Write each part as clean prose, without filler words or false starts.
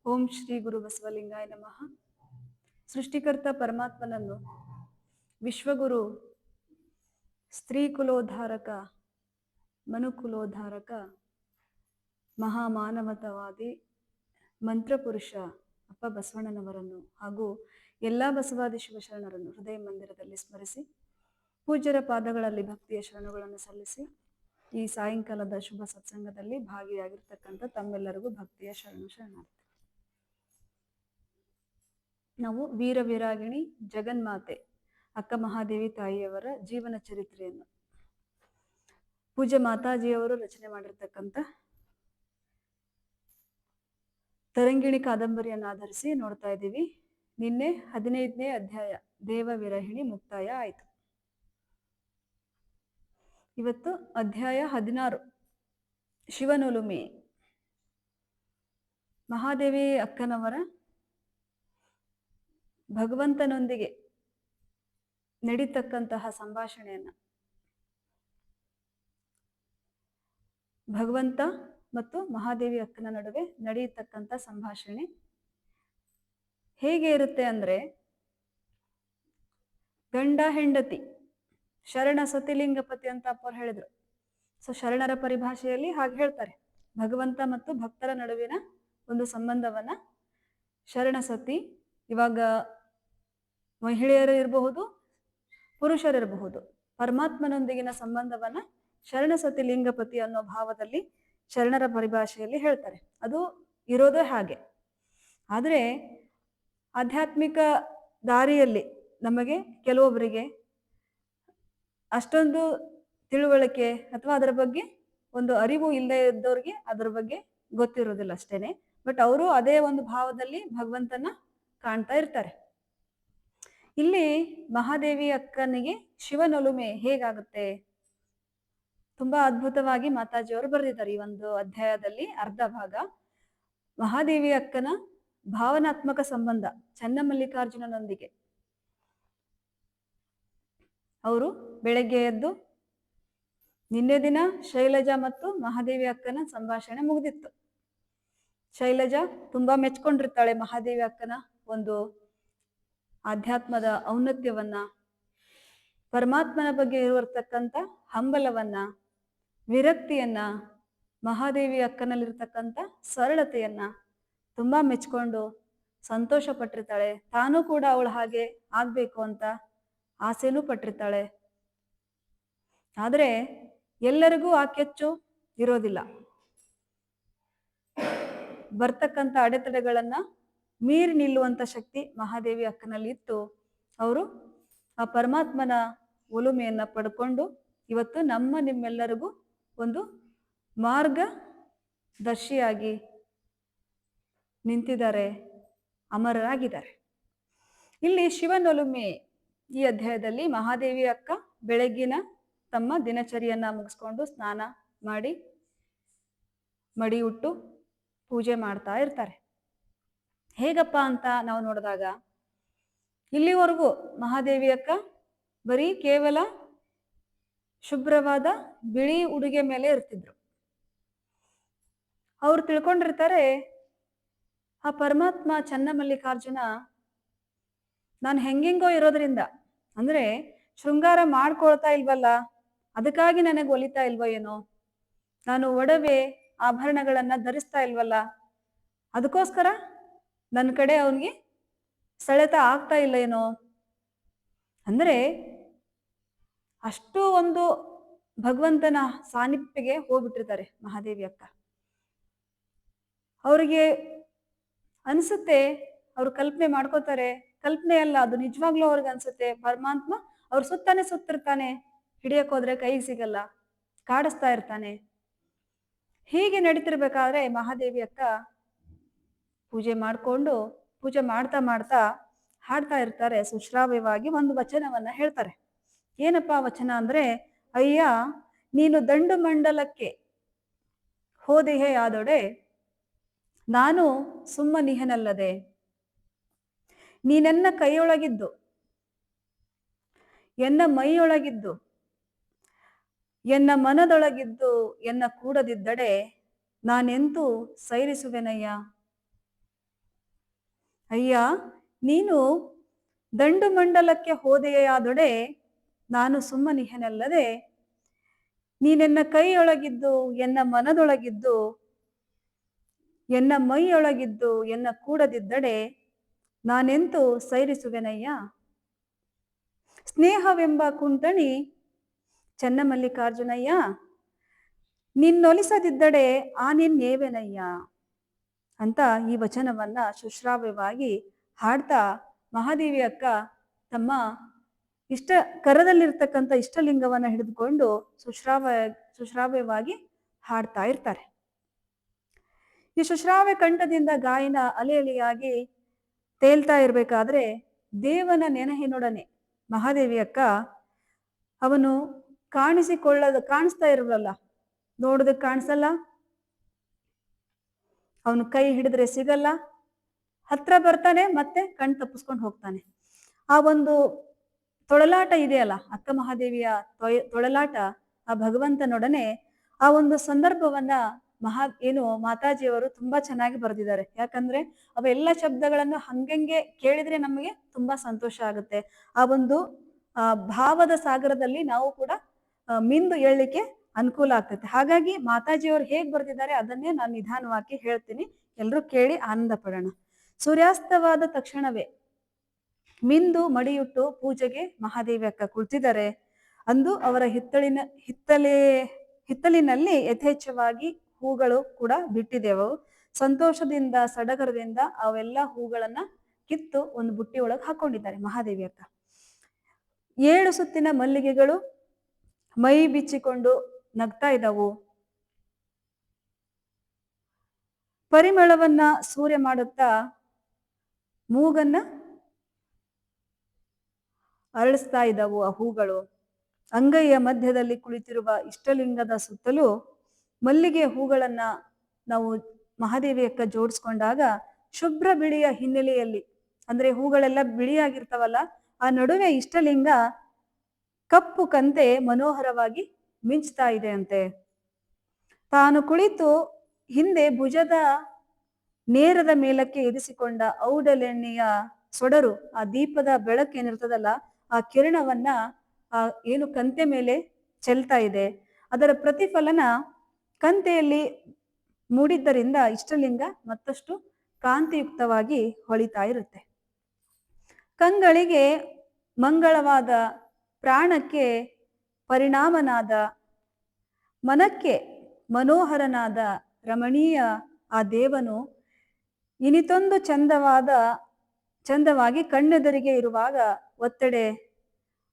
ಓಂ ಶ್ರೀ ಗುರು ಬಸವಲಿಂಗಾಯ ನಮಃ. ಸೃಷ್ಟಿಕರ್ತ ಪರಮಾತ್ಮನನ್ನು ವಿಶ್ವಗುರು, ಸ್ತ್ರೀ ಕುಲೋದ್ಧಾರಕ, ಮನುಕುಲೋದ್ಧಾರಕ, ಮಹಾಮಾನವತವಾದಿ ಮಂತ್ರಪುರುಷ ಅಪ್ಪ ಬಸವಣ್ಣನವರನ್ನು ಹಾಗೂ ಎಲ್ಲ ಬಸವಾದಿ ಶಿವಶರಣರನ್ನು ಹೃದಯ ಮಂದಿರದಲ್ಲಿ ಸ್ಮರಿಸಿ ಪೂಜ್ಯರ ಪಾದಗಳಲ್ಲಿ ಭಕ್ತಿಯ ಶರಣುಗಳನ್ನು ಸಲ್ಲಿಸಿ ಈ ಸಾಯಂಕಾಲದ ಶುಭ ಸತ್ಸಂಗದಲ್ಲಿ ಭಾಗಿಯಾಗಿರ್ತಕ್ಕಂಥ ತಮ್ಮೆಲ್ಲರಿಗೂ ಭಕ್ತಿಯ ಶರಣಾರ್ಥಿ. ನಾವು ವೀರ ವೀರಾಗಿಣಿ ಜಗನ್ಮಾತೆ ಅಕ್ಕ ಮಹಾದೇವಿ ತಾಯಿಯವರ ಜೀವನ ಚರಿತ್ರೆಯನ್ನು ಪೂಜ್ಯ ಮಾತಾಜಿಯವರು ರಚನೆ ಮಾಡಿರ್ತಕ್ಕಂಥ ತರಂಗಿಣಿ ಕಾದಂಬರಿಯನ್ನು ಆಧರಿಸಿ ನೋಡ್ತಾ ಇದ್ದೀವಿ. ನಿನ್ನೆ 15ನೇ ಅಧ್ಯಾಯ ದೇವ ವಿರಹಿಣಿ ಮುಕ್ತಾಯ ಆಯಿತು. ಇವತ್ತು ಅಧ್ಯಾಯ 16 ಶಿವನೊಲುಮೆ. ಮಹಾದೇವಿ ಅಕ್ಕನವರ ಭಗವಂತನೊಂದಿಗೆ ನಡೀತಕ್ಕಂತಹ ಸಂಭಾಷಣೆಯನ್ನ, ಭಗವಂತ ಮತ್ತು ಮಹಾದೇವಿ ಅಕ್ಕನ ನಡುವೆ ನಡೆಯತಕ್ಕಂಥ ಸಂಭಾಷಣೆ ಹೇಗೆ ಇರುತ್ತೆ ಅಂದ್ರೆ, ಗಂಡ ಹೆಂಡತಿ ಶರಣ ಸತಿಲಿಂಗಪತಿ ಅಂತ ಅಪ್ಪರು ಹೇಳಿದ್ರು. ಸೊ ಶರಣರ ಪರಿಭಾಷೆಯಲ್ಲಿ ಹಾಗೆ ಹೇಳ್ತಾರೆ, ಭಗವಂತ ಮತ್ತು ಭಕ್ತರ ನಡುವಿನ ಒಂದು ಸಂಬಂಧವನ್ನ ಶರಣ ಸತಿ, ಇವಾಗ ಮಹಿಳೆಯರು ಇರಬಹುದು, ಪುರುಷರಿರಬಹುದು, ಪರಮಾತ್ಮನೊಂದಿಗಿನ ಸಂಬಂಧವನ್ನ ಶರಣ ಸತಿ ಲಿಂಗಪತಿ ಅನ್ನೋ ಭಾವದಲ್ಲಿ ಶರಣರ ಪರಿಭಾಷೆಯಲ್ಲಿ ಹೇಳ್ತಾರೆ. ಅದು ಇರೋದೇ ಹಾಗೆ. ಆದರೆ ಆಧ್ಯಾತ್ಮಿಕ ದಾರಿಯಲ್ಲಿ ನಮಗೆ ಕೆಲವೊಬ್ಬರಿಗೆ ಅಷ್ಟೊಂದು ತಿಳುವಳಿಕೆ ಅಥವಾ ಅದರ ಬಗ್ಗೆ ಒಂದು ಅರಿವು ಇಲ್ಲದೆ ಇದ್ದವ್ರಿಗೆ ಅದರ ಬಗ್ಗೆ ಗೊತ್ತಿರೋದಿಲ್ಲ ಅಷ್ಟೇನೆ. ಬಟ್ ಅವರು ಅದೇ ಒಂದು ಭಾವದಲ್ಲಿ ಭಗವಂತನ ಕಾಣ್ತಾ ಇರ್ತಾರೆ. ಇಲ್ಲಿ ಮಹಾದೇವಿ ಅಕ್ಕನಿಗೆ ಶಿವನೊಲುಮೆ ಹೇಗಾಗುತ್ತೆ, ತುಂಬಾ ಅದ್ಭುತವಾಗಿ ಮಾತಾಜಿಯವರು ಬರೆದಿದ್ದಾರೆ. ಈ ಒಂದು ಅಧ್ಯಾಯದಲ್ಲಿ ಅರ್ಧ ಭಾಗ ಮಹಾದೇವಿ ಅಕ್ಕನ ಭಾವನಾತ್ಮಕ ಸಂಬಂಧ ಚನ್ನಮಲ್ಲಿಕಾರ್ಜುನನೊಂದಿಗೆ. ಅವರು ಬೆಳಗ್ಗೆ ಎದ್ದು, ನಿನ್ನೆ ದಿನ ಶೈಲಜಾ ಮತ್ತು ಮಹಾದೇವಿ ಅಕ್ಕನ ಸಂಭಾಷಣೆ ಮುಗಿದಿತ್ತು. ಶೈಲಜಾ ತುಂಬಾ ಮೆಚ್ಕೊಂಡಿರ್ತಾಳೆ ಮಹಾದೇವಿ ಅಕ್ಕನ ಒಂದು ಆಧ್ಯಾತ್ಮದ ಔನ್ನತ್ಯವನ್ನ, ಪರಮಾತ್ಮನ ಬಗ್ಗೆ ಇರುವರ್ತಕ್ಕಂಥ ಹಂಬಲವನ್ನ, ವಿರಕ್ತಿಯನ್ನ, ಮಹಾದೇವಿ ಅಕ್ಕನಲ್ಲಿರ್ತಕ್ಕಂಥ ಸರಳತೆಯನ್ನ ತುಂಬಾ ಮೆಚ್ಕೊಂಡು ಸಂತೋಷ ಪಟ್ಟಿರ್ತಾಳೆ. ತಾನೂ ಕೂಡ ಅವಳು ಹಾಗೆ ಆಗ್ಬೇಕು ಅಂತ ಆಸೆನೂ ಪಟ್ಟಿರ್ತಾಳೆ. ಆದ್ರೆ ಎಲ್ಲರಿಗೂ ಆ ಕೆಚ್ಚು ಇರೋದಿಲ್ಲ. ಬರ್ತಕ್ಕಂಥ ಅಡೆತಡೆಗಳನ್ನ ಮೀರಿ ನಿಲ್ಲುವಂತ ಶಕ್ತಿ ಮಹಾದೇವಿ ಅಕ್ಕನಲ್ಲಿ ಇತ್ತು. ಅವರು ಆ ಪರಮಾತ್ಮನ ಒಲುಮೆಯನ್ನ ಪಡ್ಕೊಂಡು ಇವತ್ತು ನಿಮ್ಮೆಲ್ಲರಿಗೂ ಒಂದು ಮಾರ್ಗದರ್ಶಿಯಾಗಿ ನಿಂತಿದ್ದಾರೆ, ಅಮರರಾಗಿದ್ದಾರೆ. ಇಲ್ಲಿ ಶಿವನೊಲುಮೆ ಈ ಅಧ್ಯಾಯದಲ್ಲಿ ಮಹಾದೇವಿ ಅಕ್ಕ ಬೆಳಗ್ಗಿನ ತಮ್ಮ ದಿನಚರಿಯನ್ನ ಮುಗಿಸ್ಕೊಂಡು ಸ್ನಾನ ಮಾಡಿ ಮಡಿ ಉಟ್ಟು ಪೂಜೆ ಮಾಡ್ತಾ ಇರ್ತಾರೆ. ಹೇಗಪ್ಪ ಅಂತ ನಾವು ನೋಡಿದಾಗ, ಇಲ್ಲಿವರೆಗೂ ಮಹಾದೇವಿ ಅಕ್ಕ ಬರೀ ಕೇವಲ ಶುಭ್ರವಾದ ಬಿಳಿ ಉಡುಗೆ ಮೇಲೆ ಇರ್ತಿದ್ರು. ಅವ್ರು ತಿಳ್ಕೊಂಡಿರ್ತಾರೆ, ಆ ಪರಮಾತ್ಮ ಚನ್ನಮಲ್ಲಿಕಾರ್ಜುನ ನಾನು ಹೆಂಗೆಂಗೋ ಇರೋದ್ರಿಂದ, ಅಂದ್ರೆ ಶೃಂಗಾರ ಮಾಡ್ಕೊಳ್ತಾ ಇಲ್ವಲ್ಲ, ಅದಕ್ಕಾಗಿ ನನಗೆ ಒಲಿತಾ ಇಲ್ವೋ ಏನೋ, ನಾನು ಒಡವೆ ಆಭರಣಗಳನ್ನ ಧರಿಸ್ತಾ ಇಲ್ವಲ್ಲ, ಅದಕ್ಕೋಸ್ಕರ ನನ್ನ ಕಡೆ ಅವನಿಗೆ ಸೆಳೆತ ಆಗ್ತಾ ಇಲ್ಲ ಏನೋ, ಅಂದ್ರೆ ಅಷ್ಟು ಒಂದು ಭಗವಂತನ ಸಾನ್ನಿಧ್ಯಕ್ಕೆ ಹೋಗ್ಬಿಟ್ಟಿರ್ತಾರೆ ಮಹಾದೇವಿ ಅಕ್ಕ. ಅವ್ರಿಗೆ ಅನ್ಸುತ್ತೆ, ಅವ್ರು ಕಲ್ಪನೆ ಮಾಡ್ಕೋತಾರೆ, ಕಲ್ಪನೆ ಅಲ್ಲ ಅದು ನಿಜವಾಗ್ಲೂ ಅವ್ರಿಗೆ ಅನ್ಸುತ್ತೆ, ಪರಮಾತ್ಮ ಅವ್ರ ಸುತ್ತಾನೆ ಸುತ್ತಿರ್ತಾನೆ, ಹಿಡಿಯಕ್ ಹೋದ್ರೆ ಕೈಗೆ ಸಿಗಲ್ಲ, ಕಾಡಿಸ್ತಾ ಇರ್ತಾನೆ. ಹೀಗೆ ನಡೀತಿರ್ಬೇಕಾದ್ರೆ ಮಹಾದೇವಿ ಅಕ್ಕ ಪೂಜೆ ಮಾಡ್ತಾ ಮಾಡ್ತಾ ಹಾಡ್ತಾ ಇರ್ತಾರೆ. ಸುಶ್ರಾವ್ಯವಾಗಿ ಒಂದು ವಚನವನ್ನ ಹೇಳ್ತಾರೆ. ಏನಪ್ಪಾ ವಚನ ಅಂದ್ರೆ, ಅಯ್ಯ ನೀನು ದಂಡು ಮಂಡಲಕ್ಕೆ ಹೋದೆಯೇ ಆದೊಡೆ, ನಾನು ಸುಮ್ಮನಿಹನಲ್ಲದೆ, ನೀನೆನ್ನ ಕೈಯೊಳಗಿದ್ದು ಎನ್ನ ಮೈಯೊಳಗಿದ್ದು ಎನ್ನ ಮನದೊಳಗಿದ್ದು ಎನ್ನ ಕೂಡದಿದ್ದಡೆ ನಾನೆಂತೂ ಸೈರಿಸುವೆನಯ್ಯ. ಅಯ್ಯ, ನೀನು ದಂಡು ಮಂಡಲಕ್ಕೆ ಹೋದೆಯಾದೊಡೆ ನಾನು ಸುಮ್ಮನಿಹೆನಲ್ಲದೆ, ನೀನೆನ್ನ ಕೈಯೊಳಗಿದ್ದು ಎನ್ನ ಮನದೊಳಗಿದ್ದು ಎನ್ನ ಮೈಯೊಳಗಿದ್ದು ಎನ್ನ ಕೂಡದಿದ್ದಡೆ ನಾನೆಂತೂ ಸೈರಿಸುವೆನಯ್ಯ. ಸ್ನೇಹವೆಂಬ ಕುಂಟಣಿ ಚನ್ನಮಲ್ಲಿಕಾರ್ಜುನಯ್ಯ, ನಿನ್ನೊಲಿಸದಿದ್ದಡೆ ಆ ನಿನ್ನೇವೆನಯ್ಯ ಅಂತ ಈ ವಚನವನ್ನ ಸುಶ್ರಾವ್ಯವಾಗಿ ಹಾಡ್ತಾ ಮಹಾದೇವಿ ಅಕ್ಕ ತಮ್ಮ ಕರದಲ್ಲಿರ್ತಕ್ಕಂಥ ಇಷ್ಟಲಿಂಗವನ್ನ ಹಿಡಿದುಕೊಂಡು ಸುಶ್ರಾವ್ಯವಾಗಿ ಹಾಡ್ತಾ ಇರ್ತಾರೆ. ಈ ಸುಶ್ರಾವ್ಯ ಕಂಠದಿಂದ ಗಾಯನ ಅಲೆ ಅಲೆಯಾಗಿ ತೇಲ್ತಾ ಇರ್ಬೇಕಾದ್ರೆ ದೇವನ ನೆನಹಿನೊಡನೆ ಮಹಾದೇವಿ ಅಕ್ಕ ಅವನು ಕಾಣಿಸ್ತಾ ಇರಲ್ಲ, ನೋಡೋದಕ್ಕೆ ಕಾಣಿಸಲ್ಲ, ಅವನು ಕೈ ಹಿಡಿದ್ರೆ ಸಿಗಲ್ಲ, ಹತ್ರ ಬರ್ತಾನೆ ಮತ್ತೆ ಕಣ್ ತಪ್ಪಿಸ್ಕೊಂಡು ಹೋಗ್ತಾನೆ. ಆ ಒಂದು ತೊಳಲಾಟ ಇದೆಯಲ್ಲ, ಅಕ್ಕ ಮಹಾದೇವಿಯ ತೊಳಲಾಟ ಆ ಭಗವಂತನೊಡನೆ, ಆ ಒಂದು ಸಂದರ್ಭವನ್ನ ಮಾತಾಜಿಯವರು ತುಂಬಾ ಚೆನ್ನಾಗಿ ಬರೆದಿದ್ದಾರೆ. ಯಾಕಂದ್ರೆ ಅವೆಲ್ಲ ಶಬ್ದಗಳನ್ನು ಹಂಗಂಗೆ ಕೇಳಿದ್ರೆ ನಮಗೆ ತುಂಬಾ ಸಂತೋಷ ಆಗುತ್ತೆ. ಆ ಒಂದು ಭಾವದ ಸಾಗರದಲ್ಲಿ ನಾವು ಕೂಡ ಮಿಂದು ಏಳ್ಲಿಕ್ಕೆ ಅನುಕೂಲ ಆಗ್ತೈತೆ. ಹಾಗಾಗಿ ಮಾತಾಜಿಯವರು ಹೇಗ್ ಬರ್ತಿದ್ದಾರೆ ಅದನ್ನೇ ನಾನು ನಿಧಾನವಾಗಿ ಹೇಳ್ತೀನಿ, ಎಲ್ರೂ ಕೇಳಿ ಆನಂದ ಪಡೋಣ. ಸೂರ್ಯಾಸ್ತವಾದ ತಕ್ಷಣವೇ ಮಿಂದು ಮಡಿಯುಟ್ಟು ಪೂಜೆಗೆ ಮಹಾದೇವಿ ಅಕ್ಕ ಕುಳಿತಿದ್ದಾರೆ. ಅಂದು ಅವರ ಹಿತ್ತಲಿನಲ್ಲಿ ಯಥೇಚ್ಛವಾಗಿ ಹೂಗಳು ಕೂಡ ಬಿಟ್ಟಿದೆವು. ಸಂತೋಷದಿಂದ ಸಡಗರದಿಂದ ಅವೆಲ್ಲ ಹೂಗಳನ್ನ ಕಿತ್ತು ಒಂದು ಬುಟ್ಟಿ ಒಳಗೆ ಹಾಕೊಂಡಿದ್ದಾರೆ ಮಹಾದೇವಿ ಅಕ್ಕ. 7 ಸುತ್ತಿನ ಮಲ್ಲಿಗೆಗಳು ಮೈ ಬಿಚ್ಚಿಕೊಂಡು ನಗ್ತಾ ಇದ್ದವು. ಪರಿಮಳವನ್ನ ಸೂರ್ಯ ಮಾಡುತ್ತಾ ಮೂಗನ್ನ ಅರಳಿಸ್ತಾ ಇದ್ದವು ಆ ಹೂಗಳು. ಅಂಗೈಯ ಮಧ್ಯದಲ್ಲಿ ಕುಳಿತಿರುವ ಇಷ್ಟಲಿಂಗದ ಸುತ್ತಲೂ ಮಲ್ಲಿಗೆ ಹೂಗಳನ್ನ ನಾವು ಮಹಾದೇವಿ ಅಕ್ಕ ಜೋಡಿಸ್ಕೊಂಡಾಗ ಶುಭ್ರ ಬಿಳಿಯ ಹಿನ್ನೆಲೆಯಲ್ಲಿ, ಅಂದ್ರೆ ಹೂಗಳೆಲ್ಲ ಬಿಳಿಯಾಗಿರ್ತಾವಲ್ಲ, ಆ ನಡುವೆ ಇಷ್ಟಲಿಂಗ ಕಪ್ಪು ಕಂತೆ ಮನೋಹರವಾಗಿ ಮಿಂಚ್ತಾ ಇದೆ ಅಂತೆ. ತಾನು ಕುಳಿತು ಹಿಂದೆ ಭುಜದ ನೇರದ ಮೇಲಕ್ಕೆ ಇರಿಸಿಕೊಂಡ ಔಡಲೆಣ್ಣೆಯ ಸೊಡರು, ಆ ದೀಪದ ಬೆಳಕೇನಿರ್ತದಲ್ಲ, ಆ ಕಿರಣವನ್ನ ಏನು ಕಂತೆ ಮೇಲೆ ಚೆಲ್ತಾ ಇದೆ. ಅದರ ಪ್ರತಿಫಲನ ಕಂತೆಯಲ್ಲಿ ಮೂಡಿದ್ದರಿಂದ ಇಷ್ಟಲಿಂಗ ಮತ್ತಷ್ಟು ಕಾಂತಿಯುಕ್ತವಾಗಿ ಹೊಳಿತಾ ಇರುತ್ತೆ. ಕಂಗಳಿಗೆ ಮಂಗಳವಾದ, ಪ್ರಾಣಕ್ಕೆ ಪರಿಣಾಮನಾದ, ಮನಕ್ಕೆ ಮನೋಹರನಾದ ರಮಣೀಯ ಆ ದೇವನು ಇನಿತೊಂದು ಚಂದವಾಗಿ ಕಣ್ಣೆದರಿಗೆ ಇರುವಾಗ ಒತ್ತೆಡೆ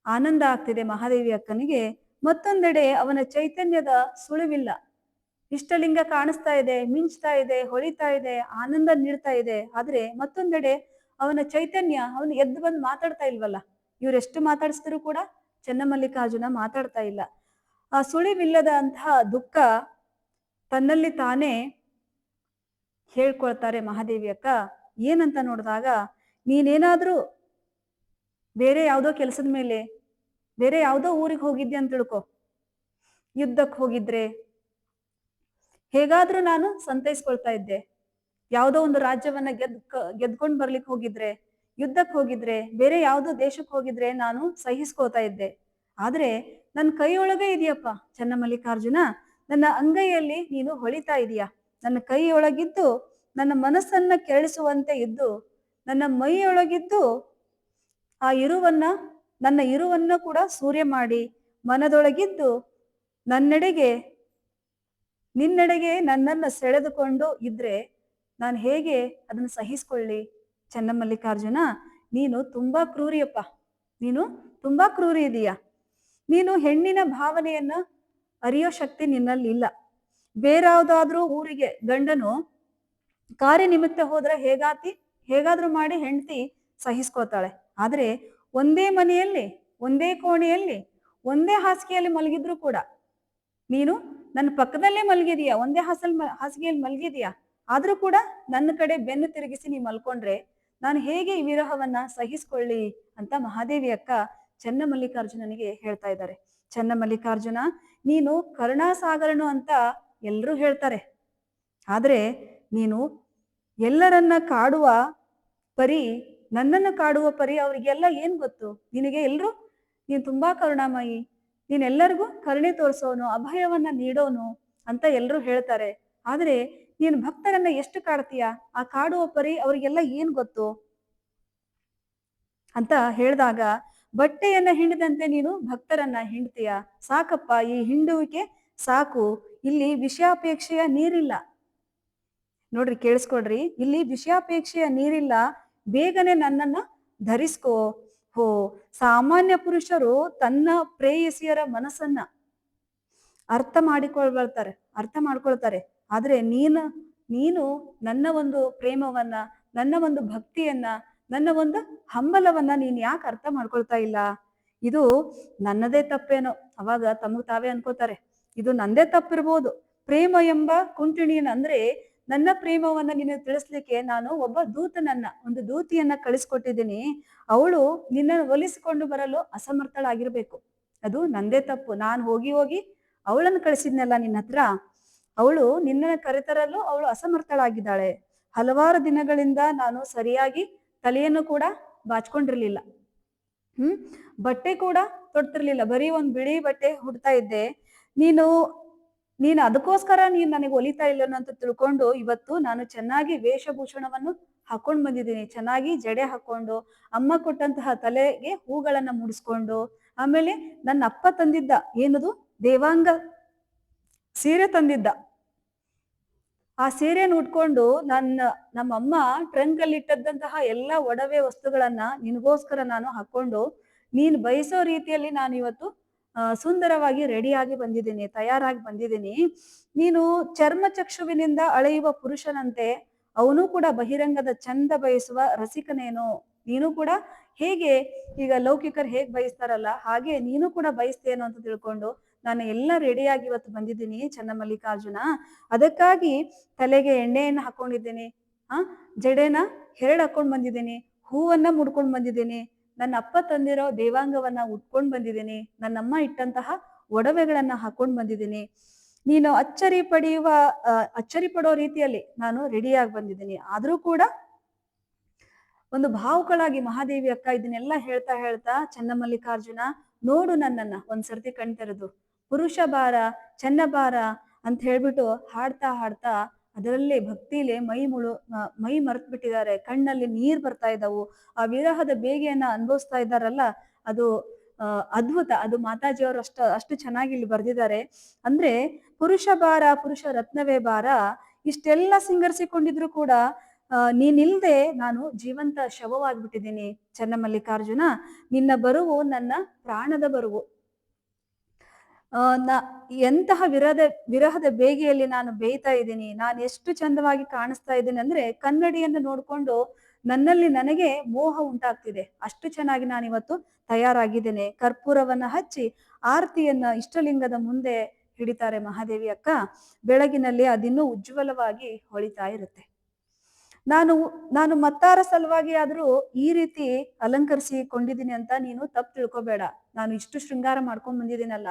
ಆನಂದ ಆಗ್ತಿದೆ ಮಹಾದೇವಿ ಅಕ್ಕನಿಗೆ. ಮತ್ತೊಂದೆಡೆ ಅವನ ಚೈತನ್ಯದ ಸುಳಿವಿಲ್ಲ. ಇಷ್ಟಲಿಂಗ ಕಾಣಿಸ್ತಾ ಇದೆ, ಮಿಂಚ್ತಾ ಇದೆ, ಹೊಳಿತಾ ಇದೆ, ಆನಂದ ನೀಡ್ತಾ ಇದೆ. ಆದ್ರೆ ಮತ್ತೊಂದೆಡೆ ಅವನ ಚೈತನ್ಯ, ಅವನು ಎದ್ದು ಬಂದು ಮಾತಾಡ್ತಾ ಇಲ್ವಲ್ಲ. ಇವರೆಷ್ಟು ಮಾತಾಡಿಸಿದ್ರು ಕೂಡ ಚನ್ನಮಲ್ಲಿಕಾರ್ಜುನ ಮಾತಾಡ್ತಾ ಇಲ್ಲ. ಆ ಸುಳಿವಿಲ್ಲದ ಅಂತಹ ದುಃಖ ತನ್ನಲ್ಲಿ ತಾನೇ ಹೇಳ್ಕೊಳ್ತಾರೆ ಮಹಾದೇವಿ ಅಕ್ಕ. ಏನಂತ ನೋಡಿದಾಗ, ನೀನೇನಾದ್ರೂ ಬೇರೆ ಯಾವುದೋ ಕೆಲಸದ ಮೇಲೆ ಬೇರೆ ಯಾವುದೋ ಊರಿಗೆ ಹೋಗಿದ್ದೆ ಅಂತ ತಿಳ್ಕೊ, ಯುದ್ಧಕ್ಕೆ ಹೋಗಿದ್ರೆ ಹೇಗಾದ್ರೂ ನಾನು ಸಂತೈಸ್ಕೊಳ್ತಾ ಇದ್ದೆ. ಯಾವುದೋ ಒಂದು ರಾಜ್ಯವನ್ನ ಗೆದ್ಕೊಂಡು ಬರ್ಲಿಕ್ಕೆ ಹೋಗಿದ್ರೆ, ಯುದ್ಧಕ್ಕೆ ಹೋಗಿದ್ರೆ, ಬೇರೆ ಯಾವುದೋ ದೇಶಕ್ಕೆ ಹೋಗಿದ್ರೆ ನಾನು ಸಹಿಸ್ಕೋತಾ ಇದ್ದೆ. ಆದ್ರೆ ನನ್ನ ಕೈಯೊಳಗೆ ಇದೆಯಪ್ಪ ಚನ್ನಮಲ್ಲಿಕಾರ್ಜುನ, ನನ್ನ ಅಂಗೈಯಲ್ಲಿ ನೀನು ಹೊಳಿತಾ ಇದೀಯ. ನನ್ನ ಕೈಯೊಳಗಿದ್ದು ನನ್ನ ಮನಸ್ಸನ್ನ ಕೆರಳಿಸುವಂತೆ ಇದ್ದು, ನನ್ನ ಮೈಯೊಳಗಿದ್ದು ಆ ನನ್ನ ಇರುವನ್ನ ಕೂಡ ಸೂರ್ಯ ಮಾಡಿ, ಮನದೊಳಗಿದ್ದು ನಿನ್ನೆಡೆಗೆ ನನ್ನನ್ನು ಸೆಳೆದುಕೊಂಡು ಇದ್ರೆ ನಾನು ಹೇಗೆ ಅದನ್ನು ಸಹಿಸ್ಕೊಳ್ಳಿ? ಚನ್ನಮಲ್ಲಿಕಾರ್ಜುನ, ನೀನು ತುಂಬಾ ಕ್ರೂರಿಯಪ್ಪ, ನೀನು ತುಂಬಾ ಕ್ರೂರಿ ಇದೀಯ. ನೀನು ಹೆಣ್ಣಿನ ಭಾವನೆಯನ್ನ ಅರಿಯೋ ಶಕ್ತಿ ನಿನ್ನಲ್ಲಿ ಇಲ್ಲ. ಬೇರಾವುದಾದ್ರೂ ಊರಿಗೆ ಗಂಡನು ಕಾರ್ಯನಿಮಿತ್ತ ಹೋದ್ರೆ ಹೇಗಾದ್ರೂ ಮಾಡಿ ಹೆಂಡತಿ ಸಹಿಸ್ಕೋತಾಳೆ. ಆದ್ರೆ ಒಂದೇ ಮನೆಯಲ್ಲಿ, ಒಂದೇ ಕೋಣೆಯಲ್ಲಿ, ಒಂದೇ ಹಾಸಿಗೆಯಲ್ಲಿ ಮಲಗಿದ್ರು ಕೂಡ ನೀನು ನನ್ನ ಪಕ್ಕದಲ್ಲೇ ಮಲಗಿದೀಯ, ಒಂದೇ ಹಾಸಿಗೆಯಲ್ಲಿ ಮಲಗಿದೀಯ, ಆದ್ರೂ ಕೂಡ ನನ್ನ ಕಡೆ ಬೆನ್ನು ತಿರುಗಿಸಿ ನೀ ಮಲ್ಕೊಂಡ್ರೆ ನಾನು ಹೇಗೆ ಈ ವಿರಹವನ್ನ ಸಹಿಸ್ಕೊಳ್ಳಿ ಅಂತ ಮಹಾದೇವಿ ಅಕ್ಕ ಚನ್ನಮಲ್ಲಿಕಾರ್ಜುನನಿಗೆ ಹೇಳ್ತಾ ಇದ್ದಾರೆ. ಚನ್ನಮಲ್ಲಿಕಾರ್ಜುನ, ನೀನು ಕರುಣಾಸಾಗರನು ಅಂತ ಎಲ್ಲರೂ ಹೇಳ್ತಾರೆ. ಆದ್ರೆ ನೀನು ಎಲ್ಲರನ್ನ ಕಾಡುವ ಪರಿ, ನನ್ನನ್ನು ಕಾಡುವ ಪರಿ ಅವರಿಗೆಲ್ಲ ಏನ್ ಗೊತ್ತು? ನಿನಗೆ ಎಲ್ರು ನೀನ್ ತುಂಬಾ ಕರುಣಾಮಯಿ, ನೀನೆಲ್ಲರಿಗೂ ಕರುಣೆ ತೋರಿಸೋನು, ಅಭಯವನ್ನ ನೀಡೋನು ಅಂತ ಎಲ್ರು ಹೇಳ್ತಾರೆ. ಆದ್ರೆ ನೀನು ಭಕ್ತರನ್ನ ಎಷ್ಟು ಕಾಡ್ತೀಯ? ಆ ಕಾಡುವ ಪರಿ ಅವರಿಗೆಲ್ಲ ಏನ್ ಗೊತ್ತು ಅಂತ ಹೇಳಿದಾಗ, ಬಟ್ಟೆಯನ್ನ ಹಿಂಡದಂತೆ ನೀನು ಭಕ್ತರನ್ನ ಹಿಂಡ್ತೀಯ. ಸಾಕಪ್ಪ, ಈ ಹಿಂಡುವಿಕೆ ಸಾಕು. ಇಲ್ಲಿ ವಿಷಯಾಪೇಕ್ಷೆಯ ನೀರಿಲ್ಲ. ನೋಡ್ರಿ, ಕೇಳಿಸ್ಕೊಡ್ರಿ, ಇಲ್ಲಿ ವಿಷಯಾಪೇಕ್ಷೆಯ ನೀರಿಲ್ಲ. ಬೇಗನೆ ನನ್ನನ್ನ ಧರಿಸ್ಕೋ. ಹೋ, ಸಾಮಾನ್ಯ ಪುರುಷರು ತನ್ನ ಪ್ರೇಯಸಿಯರ ಮನಸ್ಸನ್ನ ಅರ್ಥ ಮಾಡ್ಕೊಳ್ತಾರೆ. ಆದ್ರೆ ನೀನು ನನ್ನ ಒಂದು ಪ್ರೇಮವನ್ನ, ನನ್ನ ಒಂದು ಭಕ್ತಿಯನ್ನ, ನನ್ನ ಒಂದು ಹಂಬಲವನ್ನ ನೀನ್ ಯಾಕೆ ಅರ್ಥ ಮಾಡ್ಕೊಳ್ತಾ ಇಲ್ಲ? ಇದು ನನ್ನದೇ ತಪ್ಪೇನೋ. ಅವಾಗ ತಮಗ್ ತಾವೇ ಅನ್ಕೋತಾರೆ, ಇದು ನಂದೇ ತಪ್ಪಿರ್ಬೋದು. ಪ್ರೇಮ ಎಂಬ ಕುಂಟಿಣಿಯನ್ನ, ಅಂದ್ರೆ ನನ್ನ ಪ್ರೇಮವನ್ನ ನಿನ್ನ ತಿಳಿಸ್ಲಿಕ್ಕೆ ನಾನು ಒಂದು ದೂತಿಯನ್ನ ಕಳಿಸ್ಕೊಟ್ಟಿದ್ದೀನಿ. ಅವಳು ನಿನ್ನನ್ನು ಒಲಿಸಿಕೊಂಡು ಬರಲು ಅಸಮರ್ಥಳಾಗಿರ್ಬೇಕು. ಅದು ನಂದೇ ತಪ್ಪು. ನಾನು ಹೋಗಿ ಅವಳನ್ನು ಕಳಿಸಿದ್ನಲ್ಲ ನಿನ್ನ ಹತ್ರ. ಅವಳು ನಿನ್ನನ್ನು ಕರೆತರಲು ಅವಳು ಅಸಮರ್ಥಳಾಗಿದ್ದಾಳೆ. ಹಲವಾರು ದಿನಗಳಿಂದ ನಾನು ಸರಿಯಾಗಿ ತಲೆಯನ್ನು ಕೂಡ ಬಾಚ್ಕೊಂಡಿರ್ಲಿಲ್ಲ. ಬಟ್ಟೆ ಕೂಡ ತೊಡ್ತಿರ್ಲಿಲ್ಲ. ಬರೀ ಒಂದ್ ಬಿಳಿ ಬಟ್ಟೆ ಹುಡ್ತಾ ಇದ್ದೆ. ನೀನು ಅದಕ್ಕೋಸ್ಕರ ನೀನ್ ನನಗೆ ಒಲಿತಾ ಇಲ್ಲನೋ ಅಂತ ತಿಳ್ಕೊಂಡು ಇವತ್ತು ನಾನು ಚೆನ್ನಾಗಿ ವೇಷಭೂಷಣವನ್ನು ಹಾಕೊಂಡ್ ಬಂದಿದ್ದೀನಿ. ಚೆನ್ನಾಗಿ ಜಡೆ ಹಾಕೊಂಡು, ಅಮ್ಮ ಕೊಟ್ಟಂತಹ ತಲೆಗೆ ಹೂಗಳನ್ನ ಮುಡಿಸ್ಕೊಂಡು, ಆಮೇಲೆ ನನ್ನ ಅಪ್ಪ ತಂದಿದ್ದ ಏನದು ದೇವಾಂಗ ಸೀರೆ ತಂದಿದ್ದ. ಆ ಸೀರೆಯನ್ನು ಉಟ್ಕೊಂಡು ನಮ್ಮಮ್ಮ ಟ್ರಂಕ್ ಅಲ್ಲಿ ಇಟ್ಟದ್ದಂತಹ ಎಲ್ಲಾ ಒಡವೆ ವಸ್ತುಗಳನ್ನ ನಿನಗೋಸ್ಕರ ನಾನು ಹಾಕೊಂಡು, ನೀನು ಬಯಸೋ ರೀತಿಯಲ್ಲಿ ನಾನು ಇವತ್ತು ಸುಂದರವಾಗಿ ರೆಡಿಯಾಗಿ ಬಂದಿದ್ದೀನಿ, ತಯಾರಾಗಿ ಬಂದಿದ್ದೀನಿ. ನೀನು ಚರ್ಮಚಕ್ಷುವಿನಿಂದ ಅಳೆಯುವ ಪುರುಷನಂತೆ ಅವನು ಕೂಡ ಬಹಿರಂಗದ ಚಂದ ಬಯಸುವ ರಸಿಕನೇನು. ನೀನು ಕೂಡ ಹೇಗೆ ಈಗ ಲೌಕಿಕರು ಹೇಗ್ ಬಯಸ್ತಾರಲ್ಲ, ಹಾಗೆ ನೀನು ಕೂಡ ಬಯಸ್ತೇನೋ ಅಂತ ತಿಳ್ಕೊಂಡು ನಾನು ಎಲ್ಲ ರೆಡಿಯಾಗಿ ಇವತ್ತು ಬಂದಿದ್ದೀನಿ ಚನ್ನಮಲ್ಲಿಕಾರ್ಜುನ. ಅದಕ್ಕಾಗಿ ತಲೆಗೆ ಎಣ್ಣೆಯನ್ನ ಹಾಕೊಂಡಿದ್ದೀನಿ, ಜಡೆನ ಹಾಕೊಂಡ್ ಬಂದಿದ್ದೀನಿ, ಹೂವನ್ನ ಮುಡ್ಕೊಂಡ್ ಬಂದಿದ್ದೀನಿ, ನನ್ನ ಅಪ್ಪ ತಂದಿರೋ ದೇವಾಂಗವನ್ನ ಉಟ್ಕೊಂಡ್ ಬಂದಿದ್ದೀನಿ, ನನ್ನಮ್ಮ ಇಟ್ಟಂತಹ ಒಡವೆಗಳನ್ನ ಹಾಕೊಂಡ್ ಬಂದಿದ್ದೀನಿ. ನೀನು ಅಚ್ಚರಿ ಪಡೋ ರೀತಿಯಲ್ಲಿ ನಾನು ರೆಡಿಯಾಗಿ ಬಂದಿದ್ದೀನಿ. ಆದ್ರೂ ಕೂಡ ಒಂದು ಭಾವುಕಳಾಗಿ ಮಹಾದೇವಿ ಅಕ್ಕ ಇದನ್ನೆಲ್ಲ ಹೇಳ್ತಾ ಚನ್ನಮಲ್ಲಿಕಾರ್ಜುನ ನೋಡು ನನ್ನನ್ನ ಒಂದ್ಸರ್ತಿ ಕಣ್ತೆರೆದು, ಪುರುಷ ಬಾರ ಚೆನ್ನ ಬಾರ ಅಂತ ಹೇಳ್ಬಿಟ್ಟು ಹಾಡ್ತಾ ಅದರಲ್ಲೇ ಭಕ್ತಿಲೇ ಮೈ ಮರೆತು ಬಿಟ್ಟಿದ್ದಾರೆ. ಕಣ್ಣಲ್ಲಿ ನೀರ್ ಬರ್ತಾ ಇದ್ದಾವು. ಆ ವಿರಹದ ಬೇಗೆಯನ್ನ ಅನುಭವಿಸ್ತಾ ಇದ್ದಾರಲ್ಲ, ಅದು ಅದ್ಭುತ. ಅದು ಮಾತಾಜಿಯವರು ಅಷ್ಟು ಚೆನ್ನಾಗಿ ಇಲ್ಲಿ ಬರ್ದಿದ್ದಾರೆ. ಅಂದ್ರೆ ಪುರುಷ ರತ್ನವೇ ಬಾರ, ಇಷ್ಟೆಲ್ಲ ಸಿಂಗರಿಸಿಕೊಂಡಿದ್ರು ಕೂಡ ನೀನಿಲ್ದೆ ನಾನು ಜೀವಂತ ಶವವಾಗ್ಬಿಟ್ಟಿದ್ದೀನಿ ಚನ್ನಮಲ್ಲಿಕಾರ್ಜುನ. ನಿನ್ನ ಬರುವು ನನ್ನ ಪ್ರಾಣದ ಬರುವು. ಎಂತಹ ವಿರಹದ ಬೇಗೆಯಲ್ಲಿ ನಾನು ಬೇಯ್ತಾ ಇದ್ದೀನಿ. ನಾನು ಎಷ್ಟು ಚಂದವಾಗಿ ಕಾಣಿಸ್ತಾ ಇದ್ದೀನಿ ಅಂದ್ರೆ ಕನ್ನಡಿಯನ್ನು ನೋಡ್ಕೊಂಡು ನನ್ನಲ್ಲಿ ನನಗೆ ಮೋಹ ಉಂಟಾಗ್ತಿದೆ. ಅಷ್ಟು ಚೆನ್ನಾಗಿ ನಾನು ಇವತ್ತು ತಯಾರಾಗಿದ್ದೇನೆ. ಕರ್ಪೂರವನ್ನ ಹಚ್ಚಿ ಆರತಿಯನ್ನ ಇಷ್ಟಲಿಂಗದ ಮುಂದೆ ಹಿಡಿತಾರೆ ಮಹಾದೇವಿ ಅಕ್ಕ. ಬೆಳಗಿನಲ್ಲಿ ಅದಿನ್ನೂ ಉಜ್ವಲವಾಗಿ ಹೊಳಿತಾ ಇರುತ್ತೆ. ನಾನು ಮತ್ತಾರ ಸಲುವಾಗಿ ಆದ್ರೂ ಈ ರೀತಿ ಅಲಂಕರಿಸಿಕೊಂಡಿದ್ದೀನಿ ಅಂತ ನೀನು ತಪ್ಪು ತಿಳ್ಕೊಬೇಡ. ನಾನು ಇಷ್ಟು ಶೃಂಗಾರ ಮಾಡ್ಕೊಂಡ್ ಬಂದಿದ್ದೀನಲ್ಲ,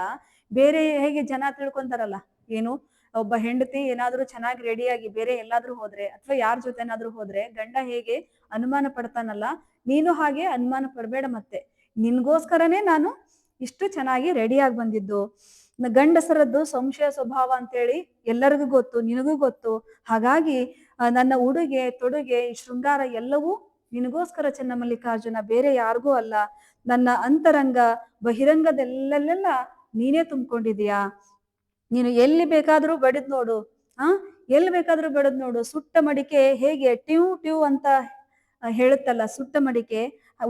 ಬೇರೆ ಹೇಗೆ ಜನ ತಿಳ್ಕೊಂತಾರಲ್ಲ, ಏನು ಒಬ್ಬ ಹೆಂಡತಿ ಏನಾದ್ರೂ ಚೆನ್ನಾಗಿ ರೆಡಿಯಾಗಿ ಬೇರೆ ಎಲ್ಲಾದ್ರೂ ಹೋದ್ರೆ ಅಥವಾ ಯಾರ ಜೊತೆನಾದ್ರೂ ಹೋದ್ರೆ ಗಂಡ ಹೇಗೆ ಅನುಮಾನ ಪಡ್ತಾನಲ್ಲ, ನೀನು ಹಾಗೆ ಅನುಮಾನ ಪಡ್ಬೇಡ. ಮತ್ತೆ ನಿನ್ಗೋಸ್ಕರನೇ ನಾನು ಇಷ್ಟು ಚೆನ್ನಾಗಿ ರೆಡಿಯಾಗಿ ಬಂದಿದ್ದು. ಗಂಡಸರದ್ದು ಸಂಶಯ ಸ್ವಭಾವ ಅಂತೇಳಿ ಎಲ್ಲರಿಗೂ ಗೊತ್ತು, ನಿನಗೂ ಗೊತ್ತು. ಹಾಗಾಗಿ ನನ್ನ ಉಡುಗೆ ತೊಡುಗೆ ಈ ಶೃಂಗಾರ ಎಲ್ಲವೂ ನಿನಗೋಸ್ಕರ ಚನ್ನಮಲ್ಲಿಕಾರ್ಜುನ, ಬೇರೆ ಯಾರಿಗೂ ಅಲ್ಲ. ನನ್ನ ಅಂತರಂಗ ಬಹಿರಂಗದೆಲ್ಲೆಲ್ಲ ನೀನೇ ತುಂಬಿಕೊಂಡಿದೀಯಾ. ನೀನು ಎಲ್ಲಿ ಬೇಕಾದ್ರೂ ಬಡಿದ್ ನೋಡು, ಎಲ್ಲಿ ಬೇಕಾದ್ರೂ ಬಡಿದ್ ನೋಡು. ಸುಟ್ಟ ಮಡಿಕೆ ಹೇಗೆ ಟ್ಯೂ ಅಂತ ಹೇಳುತ್ತಲ್ಲ, ಸುಟ್ಟ ಮಡಿಕೆ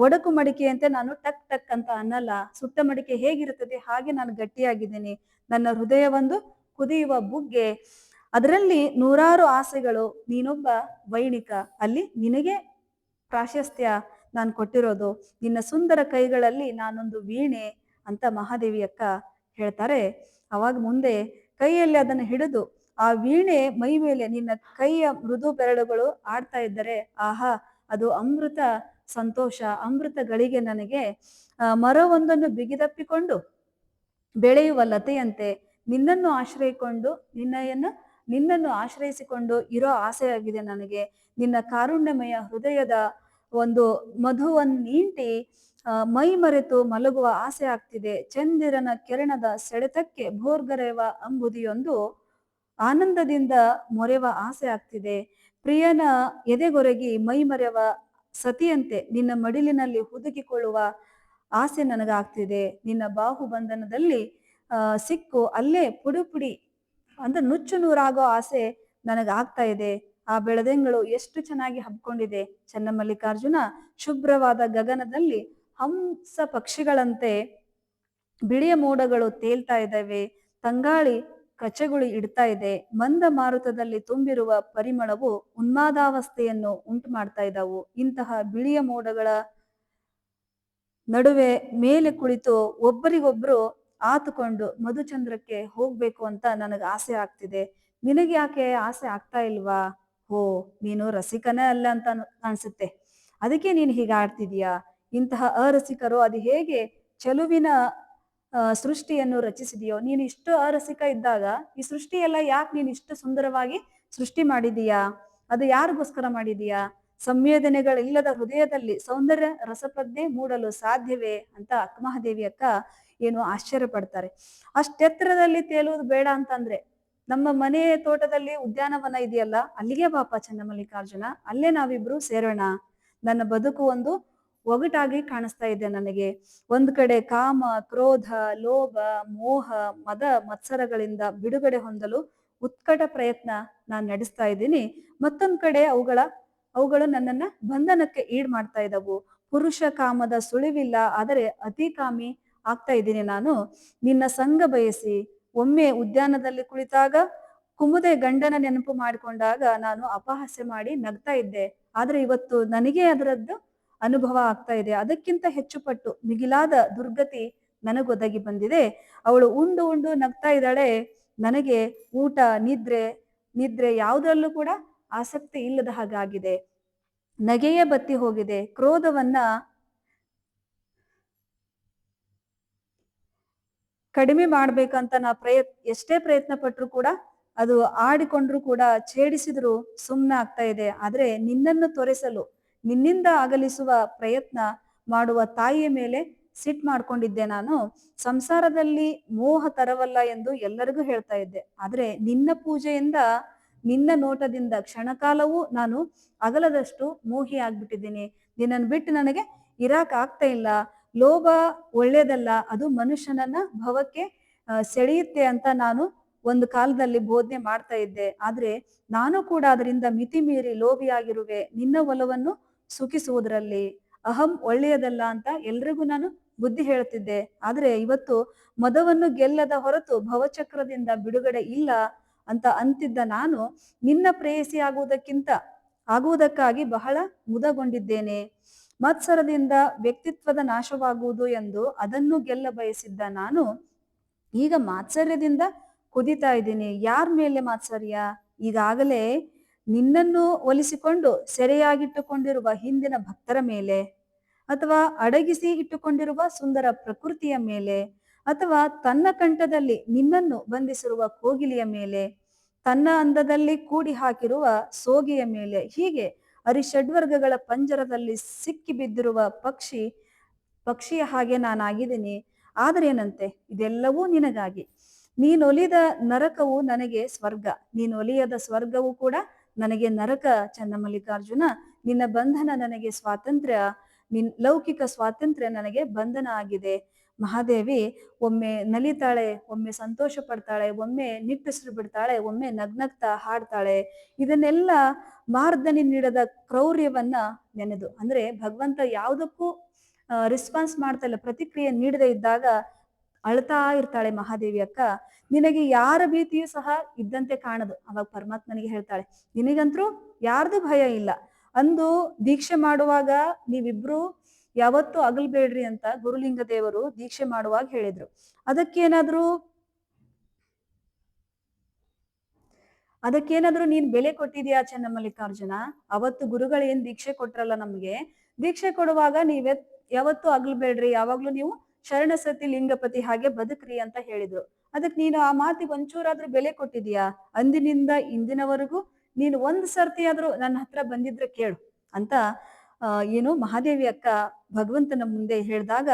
ಒಡಕು ಮಡಿಕೆ ಅಂತ ನಾನು ಟಕ್ ಟಕ್ ಅಂತ ಅನ್ನಲ್ಲ. ಸುಟ್ಟ ಮಡಿಕೆ ಹೇಗಿರುತ್ತದೆ ಹಾಗೆ ನಾನು ಗಟ್ಟಿಯಾಗಿದ್ದೀನಿ. ನನ್ನ ಹೃದಯ ಒಂದು ಕುದಿಯುವ ಬುಗ್ಗೆ, ಅದರಲ್ಲಿ ನೂರಾರು ಆಸೆಗಳು. ನೀನೊಬ್ಬ ವೈಣಿಕ, ಅಲ್ಲಿ ನಿನಗೆ ಪ್ರಾಶಸ್ತ್ಯ ನಾನು ಕೊಟ್ಟಿರೋದು. ನಿನ್ನ ಸುಂದರ ಕೈಗಳಲ್ಲಿ ನಾನೊಂದು ವೀಣೆ ಅಂತ ಮಹಾದೇವಿ ಅಕ್ಕ ಹೇಳ್ತಾರೆ. ಅವಾಗ ಮುಂದೆ ಕೈಯಲ್ಲಿ ಅದನ್ನು ಹಿಡಿದು ಆ ವೀಣೆ ಮೈ ಮೇಲೆ ನಿನ್ನ ಕೈಯ ಮೃದು ಬೆರಳುಗಳು ಆಡ್ತಾ ಇದ್ದರೆ, ಆಹಾ, ಅದು ಅಮೃತ ಸಂತೋಷ, ಅಮೃತ ಗಳಿಗೆ. ನನಗೆ ಮರವೊಂದನ್ನು ಬಿಗಿದಪ್ಪಿಕೊಂಡು ಬೆಳೆಯುವ ಲತೆಯಂತೆ ನಿನ್ನನ್ನು ಆಶ್ರಯಿಸಿಕೊಂಡು ಇರೋ ಆಸೆಯಾಗಿದೆ ನನಗೆ. ನಿನ್ನ ಕಾರುಣ್ಯಮಯ ಹೃದಯದ ಒಂದು ಮಧುವನ್ನೀಂಟಿ ಮೈ ಮರೆತು ಮಲಗುವ ಆಸೆ ಆಗ್ತಿದೆ. ಚಂದಿರನ ಕಿರಣದ ಸೆಳೆತಕ್ಕೆ ಭೋರ್ಗರೆವ ಅಂಬುದಿಯೊಂದು ಆನಂದದಿಂದ ಮೊರೆವ ಆಸೆ ಆಗ್ತಿದೆ. ಪ್ರಿಯನ ಎದೆಗೊರಗಿ ಮೈ ಮರೆವ ಸತಿಯಂತೆ ನಿನ್ನ ಮಡಿಲಿನಲ್ಲಿ ಹುದುಗಿಕೊಳ್ಳುವ ಆಸೆ ನನಗಾಗ್ತಿದೆ. ನಿನ್ನ ಬಾಹುಬಂಧನದಲ್ಲಿ ಸಿಕ್ಕು ಅಲ್ಲೇ ಪುಡಿ ಪುಡಿ ಅಂದ್ರೆ ನುಚ್ಚು ನೂರಾಗೋ ಆಸೆ ನನಗಾಗ್ತಾ ಇದೆ. ಆ ಬೆಳದಿಂಗಳು ಎಷ್ಟು ಚೆನ್ನಾಗಿ ಹಬ್ಕೊಂಡಿದೆ ಚನ್ನಮಲ್ಲಿಕಾರ್ಜುನ. ಶುಭ್ರವಾದ ಗಗನದಲ್ಲಿ ಹಂಸ ಪಕ್ಷಿಗಳಂತೆ ಬಿಳಿಯ ಮೋಡಗಳು ತೇಲ್ತಾ ಇದ್ದಾವೆ. ತಂಗಾಳಿ ಕಚಗುಳಿ ಇಡ್ತಾ ಇದೆ. ಮಂದ ಮಾರುತದಲ್ಲಿ ತುಂಬಿರುವ ಪರಿಮಳವು ಉನ್ಮಾದಾವಸ್ಥೆಯನ್ನು ಉಂಟು ಮಾಡ್ತಾ ಇದ್ದಾವು. ಇಂತಹ ಬಿಳಿಯ ಮೋಡಗಳ ನಡುವೆ ಮೇಲೆ ಕುಳಿತು ಒಬ್ಬರಿಗೊಬ್ರು ಆತುಕೊಂಡು ಮಧುಚಂದ್ರಕ್ಕೆ ಹೋಗ್ಬೇಕು ಅಂತ ನನಗೆ ಆಸೆ ಆಗ್ತಿದೆ. ನಿನಗೆ ಯಾಕೆ ಆಸೆ ಆಗ್ತಾ ಇಲ್ವಾ? ಹೋ, ನೀನು ರಸಿಕನೇ ಅಲ್ಲ ಅಂತ ಕಾಣಿಸುತ್ತೆ, ಅದಕ್ಕೆ ನೀನು ಹೀಗೆ ಆಡ್ತಿದೀಯಾ. ಇಂತಹ ಅರಸಿಕರು ಅದು ಹೇಗೆ ಚೆಲುವಿನ ಸೃಷ್ಟಿಯನ್ನು ರಚಿಸಿದೆಯೋ. ನೀನು ಇಷ್ಟು ಅರಸಿಕ ಇದ್ದಾಗ ಈ ಸೃಷ್ಟಿ ಎಲ್ಲ ಯಾಕೆ ನೀನು ಇಷ್ಟು ಸುಂದರವಾಗಿ ಸೃಷ್ಟಿ ಮಾಡಿದೀಯಾ? ಅದು ಯಾರಿಗೋಸ್ಕರ ಮಾಡಿದೀಯಾ? ಸಂವೇದನೆಗಳಿಲ್ಲದ ಹೃದಯದಲ್ಲಿ ಸೌಂದರ್ಯ ರಸಪ್ರಜ್ಞೆ ಮೂಡಲು ಸಾಧ್ಯವೇ ಅಂತ ಅಕ್ಕಮಹಾದೇವಿ ಅಕ್ಕ ಏನು ಆಶ್ಚರ್ಯ ಪಡ್ತಾರೆ. ಅಷ್ಟೆತ್ತರದಲ್ಲಿ ತೇಲುವುದು ಬೇಡ ಅಂತಂದ್ರೆ ನಮ್ಮ ಮನೆ ತೋಟದಲ್ಲಿ ಉದ್ಯಾನವನ ಇದೆಯಲ್ಲ, ಅಲ್ಲಿಗೆ ಬಾಪ ಚನ್ನಮಲ್ಲಿಕಾರ್ಜುನ, ಅಲ್ಲೇ ನಾವಿಬ್ರು ಸೇರೋಣ. ನನ್ನ ಬದುಕು ಒಂದು ಒಗಟಾಗಿ ಕಾಣಿಸ್ತಾ ಇದೆ ನನಗೆ. ಒಂದ್ ಕಡೆ ಕಾಮ, ಕ್ರೋಧ, ಲೋಭ, ಮೋಹ, ಮದ ಮತ್ಸರಗಳಿಂದ ಬಿಡುಗಡೆ ಹೊಂದಲು ಉತ್ಕಟ ಪ್ರಯತ್ನ ನಾನು ನಡೆಸ್ತಾ ಇದ್ದೀನಿ. ಮತ್ತೊಂದ್ ಕಡೆ ಅವುಗಳು ನನ್ನನ್ನ ಬಂಧನಕ್ಕೆ ಈಡ್ ಮಾಡ್ತಾ ಇದ್ದವು. ಪುರುಷ ಕಾಮದ ಸುಳಿವಿಲ್ಲ, ಆದರೆ ಅತಿಕಾಮಿ ಆಗ್ತಾ ಇದ್ದೀನಿ ನಾನು. ನಿನ್ನ ಸಂಘ ಬಯಸಿ ಒಮ್ಮೆ ಉದ್ಯಾನದಲ್ಲಿ ಕುಳಿತಾಗ ಕುಮುದೆ ಗಂಡನ ನೆನಪು ಮಾಡಿಕೊಂಡಾಗ ನಾನು ಅಪಹಾಸ್ಯ ಮಾಡಿ ನಗ್ತಾ ಇದ್ದೆ. ಆದ್ರೆ ಇವತ್ತು ನನಗೆ ಅದರದ್ದು ಅನುಭವ ಆಗ್ತಾ ಇದೆ. ಅದಕ್ಕಿಂತ ಹೆಚ್ಚು ಪಟ್ಟು ಮಿಗಿಲಾದ ದುರ್ಗತಿ ನನಗೊದಗಿ ಬಂದಿದೆ. ಅವಳು ಉಂಡು ಉಂಡು ನಗ್ತಾ ಇದ್ದಾಳೆ. ನನಗೆ ಊಟ, ನಿದ್ರೆ ಯಾವುದರಲ್ಲೂ ಕೂಡ ಆಸಕ್ತಿ ಇಲ್ಲದ ಹಾಗಾಗಿದೆ. ನಗೆಯೇ ಬತ್ತಿ ಹೋಗಿದೆ. ಕ್ರೋಧವನ್ನ ಕಡಿಮೆ ಮಾಡ್ಬೇಕಂತ ನಾ ಎಷ್ಟೇ ಪ್ರಯತ್ನ ಪಟ್ರು ಕೂಡ, ಅದು ಆಡಿಕೊಂಡ್ರು ಕೂಡ, ಛೇಡಿಸಿದ್ರು ಸುಮ್ಮನೆ ಆಗ್ತಾ ಇದೆ. ಆದ್ರೆ ನಿನ್ನನ್ನು ತೊರೆಸಲು, ನಿನ್ನಿಂದ ಅಗಲಿಸುವ ಪ್ರಯತ್ನ ಮಾಡುವ ತಾಯಿಯ ಮೇಲೆ ಸಿಟ್ ಮಾಡ್ಕೊಂಡಿದ್ದೆ ನಾನು. ಸಂಸಾರದಲ್ಲಿ ಮೋಹ ತರವಲ್ಲ ಎಂದು ಎಲ್ಲರಿಗೂ ಹೇಳ್ತಾ ಇದ್ದೆ. ಆದ್ರೆ ನಿನ್ನ ಪೂಜೆಯಿಂದ, ನಿನ್ನ ನೋಟದಿಂದ ಕ್ಷಣಕಾಲವೂ ನಾನು ಅಗಲದಷ್ಟು ಮೋಹಿ ಆಗ್ಬಿಟ್ಟಿದ್ದೀನಿ. ನಿನ್ನನ್ನು ಬಿಟ್ಟು ನನಗೆ ಇರಾಕ್ ಆಗ್ತಾ ಇಲ್ಲ. ಲೋಭ ಒಳ್ಳೇದಲ್ಲ, ಅದು ಮನುಷ್ಯನನ್ನ ಭವಕ್ಕೆ ಸೆಳೆಯುತ್ತೆ ಅಂತ ನಾನು ಒಂದು ಕಾಲದಲ್ಲಿ ಬೋಧನೆ ಮಾಡ್ತಾ ಇದ್ದೆ. ಆದ್ರೆ ನಾನು ಕೂಡ ಅದರಿಂದ ಮಿತಿ ಮೀರಿ ಲೋಭಿಯಾಗಿರುವೆ. ನಿನ್ನ ಒಲವನ್ನು ಸುಖಿಸುವುದರಲ್ಲಿ ಅಹಂ ಒಳ್ಳೆಯದಲ್ಲ ಅಂತ ಎಲ್ರಿಗೂ ನಾನು ಬುದ್ಧಿ ಹೇಳ್ತಿದ್ದೆ. ಆದ್ರೆ ಇವತ್ತು ಮದವನ್ನು ಗೆಲ್ಲದ ಹೊರತು ಭವಚಕ್ರದಿಂದ ಬಿಡುಗಡೆ ಇಲ್ಲ ಅಂತ ಅಂತಿದ್ದ ನಾನು ನಿನ್ನ ಪ್ರೇಯಸಿ ಆಗುವುದಕ್ಕಾಗಿ ಬಹಳ ಮುದಗೊಂಡಿದ್ದೇನೆ. ಮತ್ಸರದಿಂದ ವ್ಯಕ್ತಿತ್ವದ ನಾಶವಾಗುವುದು ಎಂದು ಅದನ್ನು ಗೆಲ್ಲ ಬಯಸಿದ್ದ ನಾನು ಈಗ ಮಾತ್ಸರ್ಯದಿಂದ ಕುದಿತಾ ಇದ್ದೀನಿ. ಯಾರ ಮೇಲೆ ಮಾತ್ಸರ್ಯ? ಈಗಾಗಲೇ ನಿನ್ನನ್ನು ಒಲಿಸಿಕೊಂಡು ಸೆರೆಯಾಗಿಟ್ಟುಕೊಂಡಿರುವ ಹಿಂದಿನ ಭಕ್ತರ ಮೇಲೆ, ಅಥವಾ ಅಡಗಿಸಿ ಇಟ್ಟುಕೊಂಡಿರುವ ಸುಂದರ ಪ್ರಕೃತಿಯ ಮೇಲೆ, ಅಥವಾ ತನ್ನ ಕಂಠದಲ್ಲಿ ನಿನ್ನನ್ನು ಬಂಧಿಸಿರುವ ಕೋಗಿಲೆಯ ಮೇಲೆ, ತನ್ನ ಅಂದದಲ್ಲಿ ಕೂಡಿ ಹಾಕಿರುವ ಸೋಗೆಯ ಮೇಲೆ, ಹೀಗೆ ಅರಿಷಡ್ವರ್ಗಗಳ ಪಂಜರದಲ್ಲಿ ಸಿಕ್ಕಿ ಬಿದ್ದಿರುವ ಪಕ್ಷಿಯ ಹಾಗೆ ನಾನಾಗಿದ್ದೀನಿ. ಆದ್ರೇನಂತೆ, ಇದೆಲ್ಲವೂ ನಿನಗಾಗಿ. ನೀನೊಲಿದ ನರಕವು ನನಗೆ ಸ್ವರ್ಗ, ನೀನೊಲಿಯದ ಸ್ವರ್ಗವು ಕೂಡ ನನಗೆ ನರಕ. ಚನ್ನಮಲ್ಲಿಕಾರ್ಜುನ, ನಿನ್ನ ಬಂಧನ ನನಗೆ ಸ್ವಾತಂತ್ರ್ಯ, ಲೌಕಿಕ ಸ್ವಾತಂತ್ರ್ಯ ನನಗೆ ಬಂಧನ ಆಗಿದೆ. ಮಹಾದೇವಿ ಒಮ್ಮೆ ನಲಿತಾಳೆ, ಒಮ್ಮೆ ಸಂತೋಷ ಪಡ್ತಾಳೆ, ಒಮ್ಮೆ ನಿಟ್ಟುಸಿರು ಬಿಡ್ತಾಳೆ, ಒಮ್ಮೆ ನಗ್ನಗ್ತಾ ಹಾಡ್ತಾಳೆ. ಇದನ್ನೆಲ್ಲ ಮಾರ್ದನಿ ನೀಡದ ಕ್ರೌರ್ಯವನ್ನ ನೆನೆದು, ಅಂದ್ರೆ ಭಗವಂತ ಯಾವುದಕ್ಕೂ ರೆಸ್ಪಾನ್ಸ್ ಮಾಡ್ತಾ ಇಲ್ಲ, ಪ್ರತಿಕ್ರಿಯೆ ನೀಡದೇ ಇದ್ದಾಗ ಅಳ್ತಾ ಇರ್ತಾಳೆ ಮಹಾದೇವಿ ಅಕ್ಕ. ನಿನಗೆ ಯಾರ ಭೀತಿಯೂ ಸಹ ಇದ್ದಂತೆ ಕಾಣದು. ಅವಾಗ ಪರಮಾತ್ಮನಿಗೆ ಹೇಳ್ತಾಳೆ, ನಿನಗಂತರೂ ಯಾರ್ದು ಭಯ ಇಲ್ಲ. ಅಂದು ದೀಕ್ಷೆ ಮಾಡುವಾಗ ನೀವಿಬ್ರು ಯಾವತ್ತೂ ಅಗಲ್ಬೇಡ್ರಿ ಅಂತ ಗುರುಲಿಂಗ ದೇವರು ದೀಕ್ಷೆ ಮಾಡುವಾಗ ಹೇಳಿದ್ರು. ಅದಕ್ಕೇನಾದ್ರೂ ನೀನ್ ಬೆಲೆ ಕೊಟ್ಟಿದ್ಯಾ ಚನ್ನಮಲ್ಲಿಕಾರ್ಜುನ? ಅವತ್ತು ಗುರುಗಳು ಏನ್ ದೀಕ್ಷೆ ಕೊಟ್ರಲ್ಲ ನಮ್ಗೆ, ದೀಕ್ಷೆ ಕೊಡುವಾಗ ಯಾವತ್ತೂ ಅಗಲ್ಬೇಡ್ರಿ, ಯಾವಾಗ್ಲೂ ನೀವು ಶರಣ ಸತಿ ಲಿಂಗಪತಿ ಹಾಗೆ ಬದುಕ್ರಿ ಅಂತ ಹೇಳಿದ್ರು. ಅದಕ್ಕೆ ನೀನು ಆ ಮಾತಿಗೆ ಒಂಚೂರಾದ್ರೂ ಬೆಲೆ ಕೊಟ್ಟಿದ್ಯಾ? ಅಂದಿನಿಂದ ಇಂದಿನವರೆಗೂ ನೀನು ಒಂದ್ ಸರ್ತಿ ಆದ್ರೂ ನನ್ನ ಹತ್ರ ಬಂದಿದ್ರೆ ಕೇಳು ಅಂತ ಏನು ಮಹಾದೇವಿ ಅಕ್ಕ ಭಗವಂತನ ಮುಂದೆ ಹೇಳಿದಾಗ,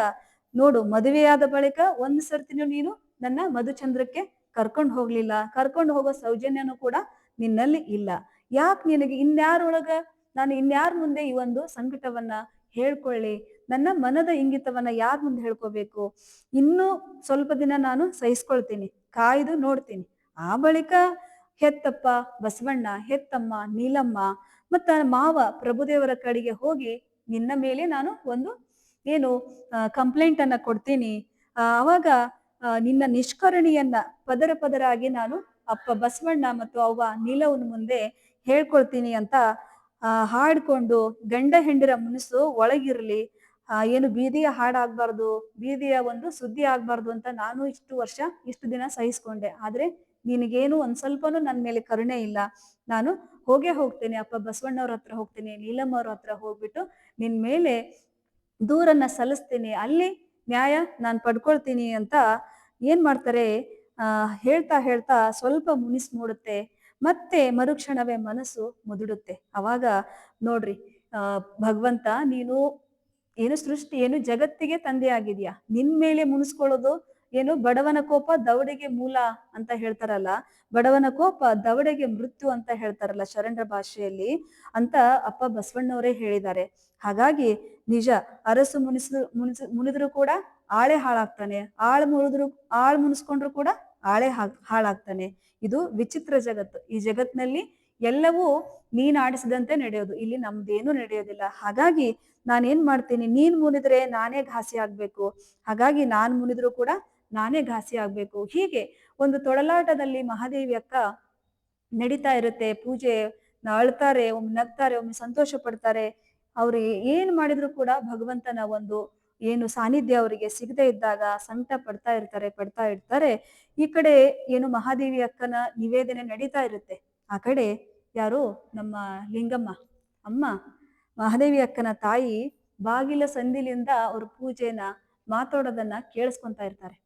ನೋಡು ಮದುವೆಯಾದ ಬಳಿಕ ಒಂದ್ ಸರ್ತಿನೂ ನೀನು ನನ್ನ ಮಧುಚಂದ್ರಕ್ಕೆ ಕರ್ಕೊಂಡು ಹೋಗ್ಲಿಲ್ಲ, ಕರ್ಕೊಂಡು ಹೋಗೋ ಸೌಜನ್ಯನೂ ಕೂಡ ನಿನ್ನಲ್ಲಿ ಇಲ್ಲ. ಯಾಕೆ ನಿನಗೆ ಇನ್ಯಾರೊಳಗ ನಾನು ಇನ್ಯಾರ ಮುಂದೆ ಈ ಒಂದು ಸಂಕಟವನ್ನ ಹೇಳ್ಕೊಳ್ಳಿ, ನನ್ನ ಮನದ ಇಂಗಿತವನ್ನ ಯಾರ ಮುಂದೆ ಹೇಳ್ಕೋಬೇಕು? ಇನ್ನೂ ಸ್ವಲ್ಪ ದಿನ ನಾನು ಸಹಿಸ್ಕೊಳ್ತೀನಿ, ಕಾಯ್ದು ನೋಡ್ತೀನಿ. ಆ ಬಳಿಕ ಹೆತ್ತಪ್ಪ ಬಸವಣ್ಣ, ಹೆತ್ತಮ್ಮ ನೀಲಮ್ಮ ಮತ್ತ ಮಾವ ಪ್ರಭುದೇವರ ಕಡೆಗೆ ಹೋಗಿ ನಿನ್ನ ಮೇಲೆ ನಾನು ಒಂದು ಏನು ಕಂಪ್ಲೇಂಟ್ ಅನ್ನ ಕೊಡ್ತೀನಿ. ಅವಾಗ ನಿನ್ನ ನಿಷ್ಕರಣಿಯನ್ನ ಪದರ ಪದರಾಗಿ ನಾನು ಅಪ್ಪ ಬಸವಣ್ಣ ಮತ್ತು ಅವ್ವ ನೀಲವನ ಮುಂದೆ ಹೇಳ್ಕೊಳ್ತೀನಿ ಅಂತ ಹಾಡ್ಕೊಂಡು, ಗಂಡ ಹೆಂಡಿರ ಮುನಿಸು ಒಳಗಿರ್ಲಿ, ಏನು ಬೀದಿಯ ಹಾಡಾಗ್ಬಾರ್ದು, ಬೀದಿಯ ಒಂದು ಸುದ್ದಿ ಆಗ್ಬಾರ್ದು ಅಂತ ನಾನು ಇಷ್ಟು ವರ್ಷ ಇಷ್ಟು ದಿನ ಸಹಿಸ್ಕೊಂಡೆ. ಆದ್ರೆ ನಿನಗೇನು ಒಂದ್ ಸ್ವಲ್ಪನೂ ನನ್ನ ಮೇಲೆ ಕರುಣೆ ಇಲ್ಲ. ನಾನು ಹೋಗೇ ಹೋಗ್ತೇನೆ, ಅಪ್ಪ ಬಸವಣ್ಣವ್ರ ಹತ್ರ ಹೋಗ್ತೀನಿ, ನೀಲಮ್ಮವ್ರ ಹತ್ರ ಹೋಗ್ಬಿಟ್ಟು ನಿನ್ ಮೇಲೆ ದೂರನ್ನ ಸಲ್ಲಿಸ್ತೀನಿ, ಅಲ್ಲಿ ನ್ಯಾಯ ನಾನು ಪಡ್ಕೊಳ್ತೀನಿ ಅಂತ ಏನ್ ಮಾಡ್ತಾರೆ, ಹೇಳ್ತಾ ಹೇಳ್ತಾ ಸ್ವಲ್ಪ ಮುನಿಸ್ ಮೂಡುತ್ತೆ. ಮತ್ತೆ ಮರುಕ್ಷಣವೇ ಮನಸ್ಸು ಮುದುಡುತ್ತೆ. ಅವಾಗ ನೋಡ್ರಿ, ಭಗವಂತ ನೀನು ಏನು ಸೃಷ್ಟಿ, ಏನು ಜಗತ್ತಿಗೆ ತಂದೆ ಆಗಿದ್ಯಾ, ನಿನ್ ಮೇಲೆ ಮುನಿಸ್ಕೊಳ್ಳೋದು ಏನು ಬಡವನ ಕೋಪ ದವಡೆಗೆ ಮೂಲ ಅಂತ ಹೇಳ್ತಾರಲ್ಲ, ಬಡವನ ಕೋಪ ದವಡೆಗೆ ಮೃತ್ಯು ಅಂತ ಹೇಳ್ತಾರಲ್ಲ ಶರಣರ ಭಾಷೆಯಲ್ಲಿ, ಅಂತ ಅಪ್ಪ ಬಸವಣ್ಣವರೇ ಹೇಳಿದ್ದಾರೆ. ಹಾಗಾಗಿ ನಿಜ, ಅರಸು ಮುನಿದ್ರು ಕೂಡ ಆಳೆ ಹಾಳಾಗ್ತಾನೆ, ಆಳ್ ಮುನಿಸ್ಕೊಂಡ್ರು ಕೂಡ ಆಳೆ ಹಾಳಾಗ್ತಾನೆ. ಇದು ವಿಚಿತ್ರ ಜಗತ್ತು. ಈ ಜಗತ್ನಲ್ಲಿ ಎಲ್ಲವೂ ನೀನ್ ಆಡಿಸಿದಂತೆ ನಡೆಯೋದು, ಇಲ್ಲಿ ನಮ್ದೇನು ನಡೆಯೋದಿಲ್ಲ. ಹಾಗಾಗಿ ನಾನೇನ್ ಮಾಡ್ತೀನಿ, ನೀನ್ ಮುನಿದ್ರೆ ನಾನೇ ಘಾಸಿ ಆಗ್ಬೇಕು, ಹಾಗಾಗಿ ನಾನ್ ಮುನಿದ್ರು ಕೂಡ ನಾನೇ ಘಾಸಿ ಆಗ್ಬೇಕು. ಹೀಗೆ ಒಂದು ತೊಳಲಾಟದಲ್ಲಿ ಮಹಾದೇವಿ ಅಕ್ಕ ನಡೀತಾ ಇರುತ್ತೆ. ಪೂಜೆ ಅಳ್ತಾರೆ, ಒಮ್ಮೆ ನಗ್ತಾರೆ, ಒಮ್ಮೆ ಸಂತೋಷ ಪಡ್ತಾರೆ. ಅವ್ರು ಏನ್ ಮಾಡಿದ್ರು ಕೂಡ ಭಗವಂತನ ಒಂದು ಏನು ಸಾನ್ನಿಧ್ಯ ಅವರಿಗೆ ಸಿಗದೆ ಇದ್ದಾಗ ಸಂಕಟ ಪಡ್ತಾ ಇರ್ತಾರೆ. ಈ ಕಡೆ ಏನು ಮಹಾದೇವಿ ಅಕ್ಕನ ನಿವೇದನೆ ನಡೀತಾ ಇರುತ್ತೆ, ಆ ಕಡೆ ಯಾರು ನಮ್ಮ ಲಿಂಗಮ್ಮ ಅಮ್ಮ ಮಹಾದೇವಿ ಅಕ್ಕನ ತಾಯಿ ಬಾಗಿಲ ಸಂದಿಲಿಂದ ಅವ್ರ ಪೂಜೆನ ಮಾತಾಡೋದನ್ನ ಕೇಳಿಸ್ಕೊಂತಾ ಇರ್ತಾರೆ.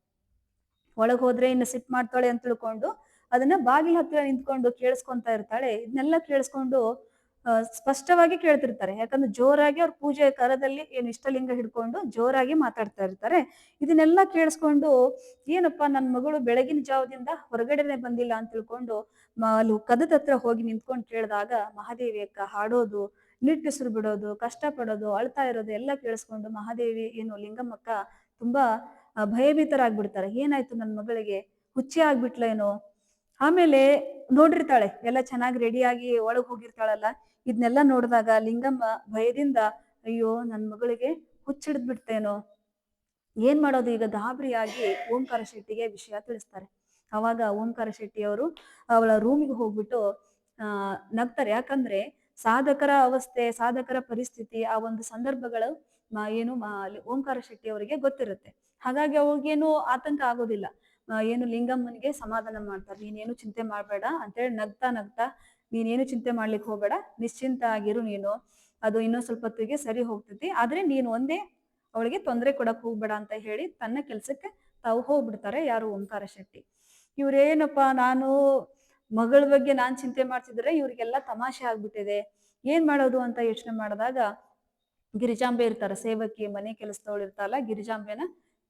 ಒಳಗ್ ಹೋದ್ರೆ ಇನ್ನು ಸಿಟ್ ಮಾಡ್ತಾಳೆ ಅಂತ ತಿಳ್ಕೊಂಡು ಅದನ್ನ ಬಾಗಿಲ ಹತ್ರ ನಿಂತ್ಕೊಂಡು ಕೇಳಿಸ್ಕೊಂತಾ ಇರ್ತಾಳೆ. ಇದನ್ನೆಲ್ಲ ಕೇಳಿಸ್ಕೊಂಡು ಸ್ಪಷ್ಟವಾಗಿ ಕೇಳ್ತಿರ್ತಾರೆ, ಯಾಕಂದ್ರೆ ಜೋರಾಗಿ ಅವ್ರ ಪೂಜೆ ಕರದಲ್ಲಿ ಏನು ಇಷ್ಟಲಿಂಗ ಹಿಡ್ಕೊಂಡು ಜೋರಾಗಿ ಮಾತಾಡ್ತಾ ಇರ್ತಾರೆ. ಇದನ್ನೆಲ್ಲ ಕೇಳಿಸ್ಕೊಂಡು, ಏನಪ್ಪಾ ನನ್ ಮಗಳು ಬೆಳಗಿನ ಜಾವದಿಂದ ಹೊರಗಡೆನೆ ಬಂದಿಲ್ಲ ಅಂತ ತಿಳ್ಕೊಂಡು ಅಲ್ಲಿ ಕದದ ಹತ್ರ ಹೋಗಿ ನಿಂತ್ಕೊಂಡು ಕೇಳಿದಾಗ ಮಹಾದೇವಿ ಅಕ್ಕ ಹಾಡೋದು, ನಿಟ್ಟುಸಿರು ಬಿಡೋದು, ಕಷ್ಟ ಪಡೋದು, ಅಳ್ತಾ ಇರೋದು ಎಲ್ಲ ಕೇಳಿಸ್ಕೊಂಡು ಮಹಾದೇವಿ ಏನು ಲಿಂಗಮ್ಮಕ್ಕ ತುಂಬಾ ಭಯಭೀತರಾಗ್ಬಿಡ್ತಾರೆ. ಏನಾಯ್ತು ನನ್ನ ಮಗಳಿಗೆ, ಹುಚ್ಚಿ ಆಗ್ಬಿಟ್ಲೇನೋ. ಆಮೇಲೆ ನೋಡಿರ್ತಾಳೆ ಎಲ್ಲ ಚೆನ್ನಾಗಿ ರೆಡಿಯಾಗಿ ಒಳಗ್ ಹೋಗಿರ್ತಾಳಲ್ಲ, ಇದನ್ನೆಲ್ಲ ನೋಡಿದಾಗ ಲಿಂಗಮ್ಮ ಭಯದಿಂದ, ಅಯ್ಯೋ ನನ್ ಮಗಳಿಗೆ ಹುಚ್ಚಿಡ್ದ್ ಬಿಡ್ತೇನೋ, ಏನ್ ಮಾಡೋದು ಈಗ, ಗಾಬರಿಯಾಗಿ ಓಂಕಾರ ಶೆಟ್ಟಿಗೆ ವಿಷಯ ತಿಳಿಸ್ತಾರೆ. ಅವಾಗ ಓಂಕಾರ ಶೆಟ್ಟಿ ಅವರು ಅವಳ ರೂಮಿಗೆ ಹೋಗ್ಬಿಟ್ಟು ನಗ್ತಾರೆ. ಯಾಕಂದ್ರೆ ಸಾಧಕರ ಅವಸ್ಥೆ, ಸಾಧಕರ ಪರಿಸ್ಥಿತಿ, ಆ ಒಂದು ಸಂದರ್ಭಗಳು ಏನು ಓಂಕಾರ ಶೆಟ್ಟಿ ಅವರಿಗೆ ಗೊತ್ತಿರುತ್ತೆ. ಹಾಗಾಗಿ ಅವ್ರಿಗೇನು ಆತಂಕ ಆಗೋದಿಲ್ಲ. ಏನು ಲಿಂಗಮ್ಮನಿಗೆ ಸಮಾಧಾನ ಮಾಡ್ತಾರೆ, ನೀನೇನು ಚಿಂತೆ ಮಾಡ್ಬೇಡ ಅಂತೇಳಿ ನಗ್ತಾ ನಗ್ತಾ, ನೀನೇನು ಚಿಂತೆ ಮಾಡ್ಲಿಕ್ಕೆ ಹೋಗ್ಬೇಡ, ನಿಶ್ಚಿಂತ ಆಗಿರು ನೀನು, ಅದು ಇನ್ನೊಂದ್ ಸ್ವಲ್ಪ ಹೊತ್ತಿಗೆ ಸರಿ ಹೋಗ್ತೈತಿ, ಆದ್ರೆ ನೀನು ಒಂದೇ ಅವಳಿಗೆ ತೊಂದರೆ ಕೊಡಕ್ ಹೋಗ್ಬೇಡ ಅಂತ ಹೇಳಿ ತನ್ನ ಕೆಲ್ಸಕ್ಕೆ ತಾವು ಹೋಗ್ಬಿಡ್ತಾರೆ. ಯಾರು ಓಂಕಾರ ಶೆಟ್ಟಿ. ಇವ್ರೇನಪ್ಪಾ, ನಾನು ಮಗಳ ಬಗ್ಗೆ ನಾನ್ ಚಿಂತೆ ಮಾಡ್ತಿದ್ರೆ ಇವ್ರಿಗೆಲ್ಲ ತಮಾಷೆ ಆಗ್ಬಿಟ್ಟಿದೆ, ಏನ್ ಮಾಡೋದು ಅಂತ ಯೋಚನೆ ಮಾಡಿದಾಗ ಗಿರಿಜಾಂಬೆ ಇರ್ತಾರ, ಸೇವಕಿ ಮನೆ ಕೆಲಸದವಳು ಇರ್ತಾರಲ್ಲ, ಗಿರಿಜಾಂಬೆನ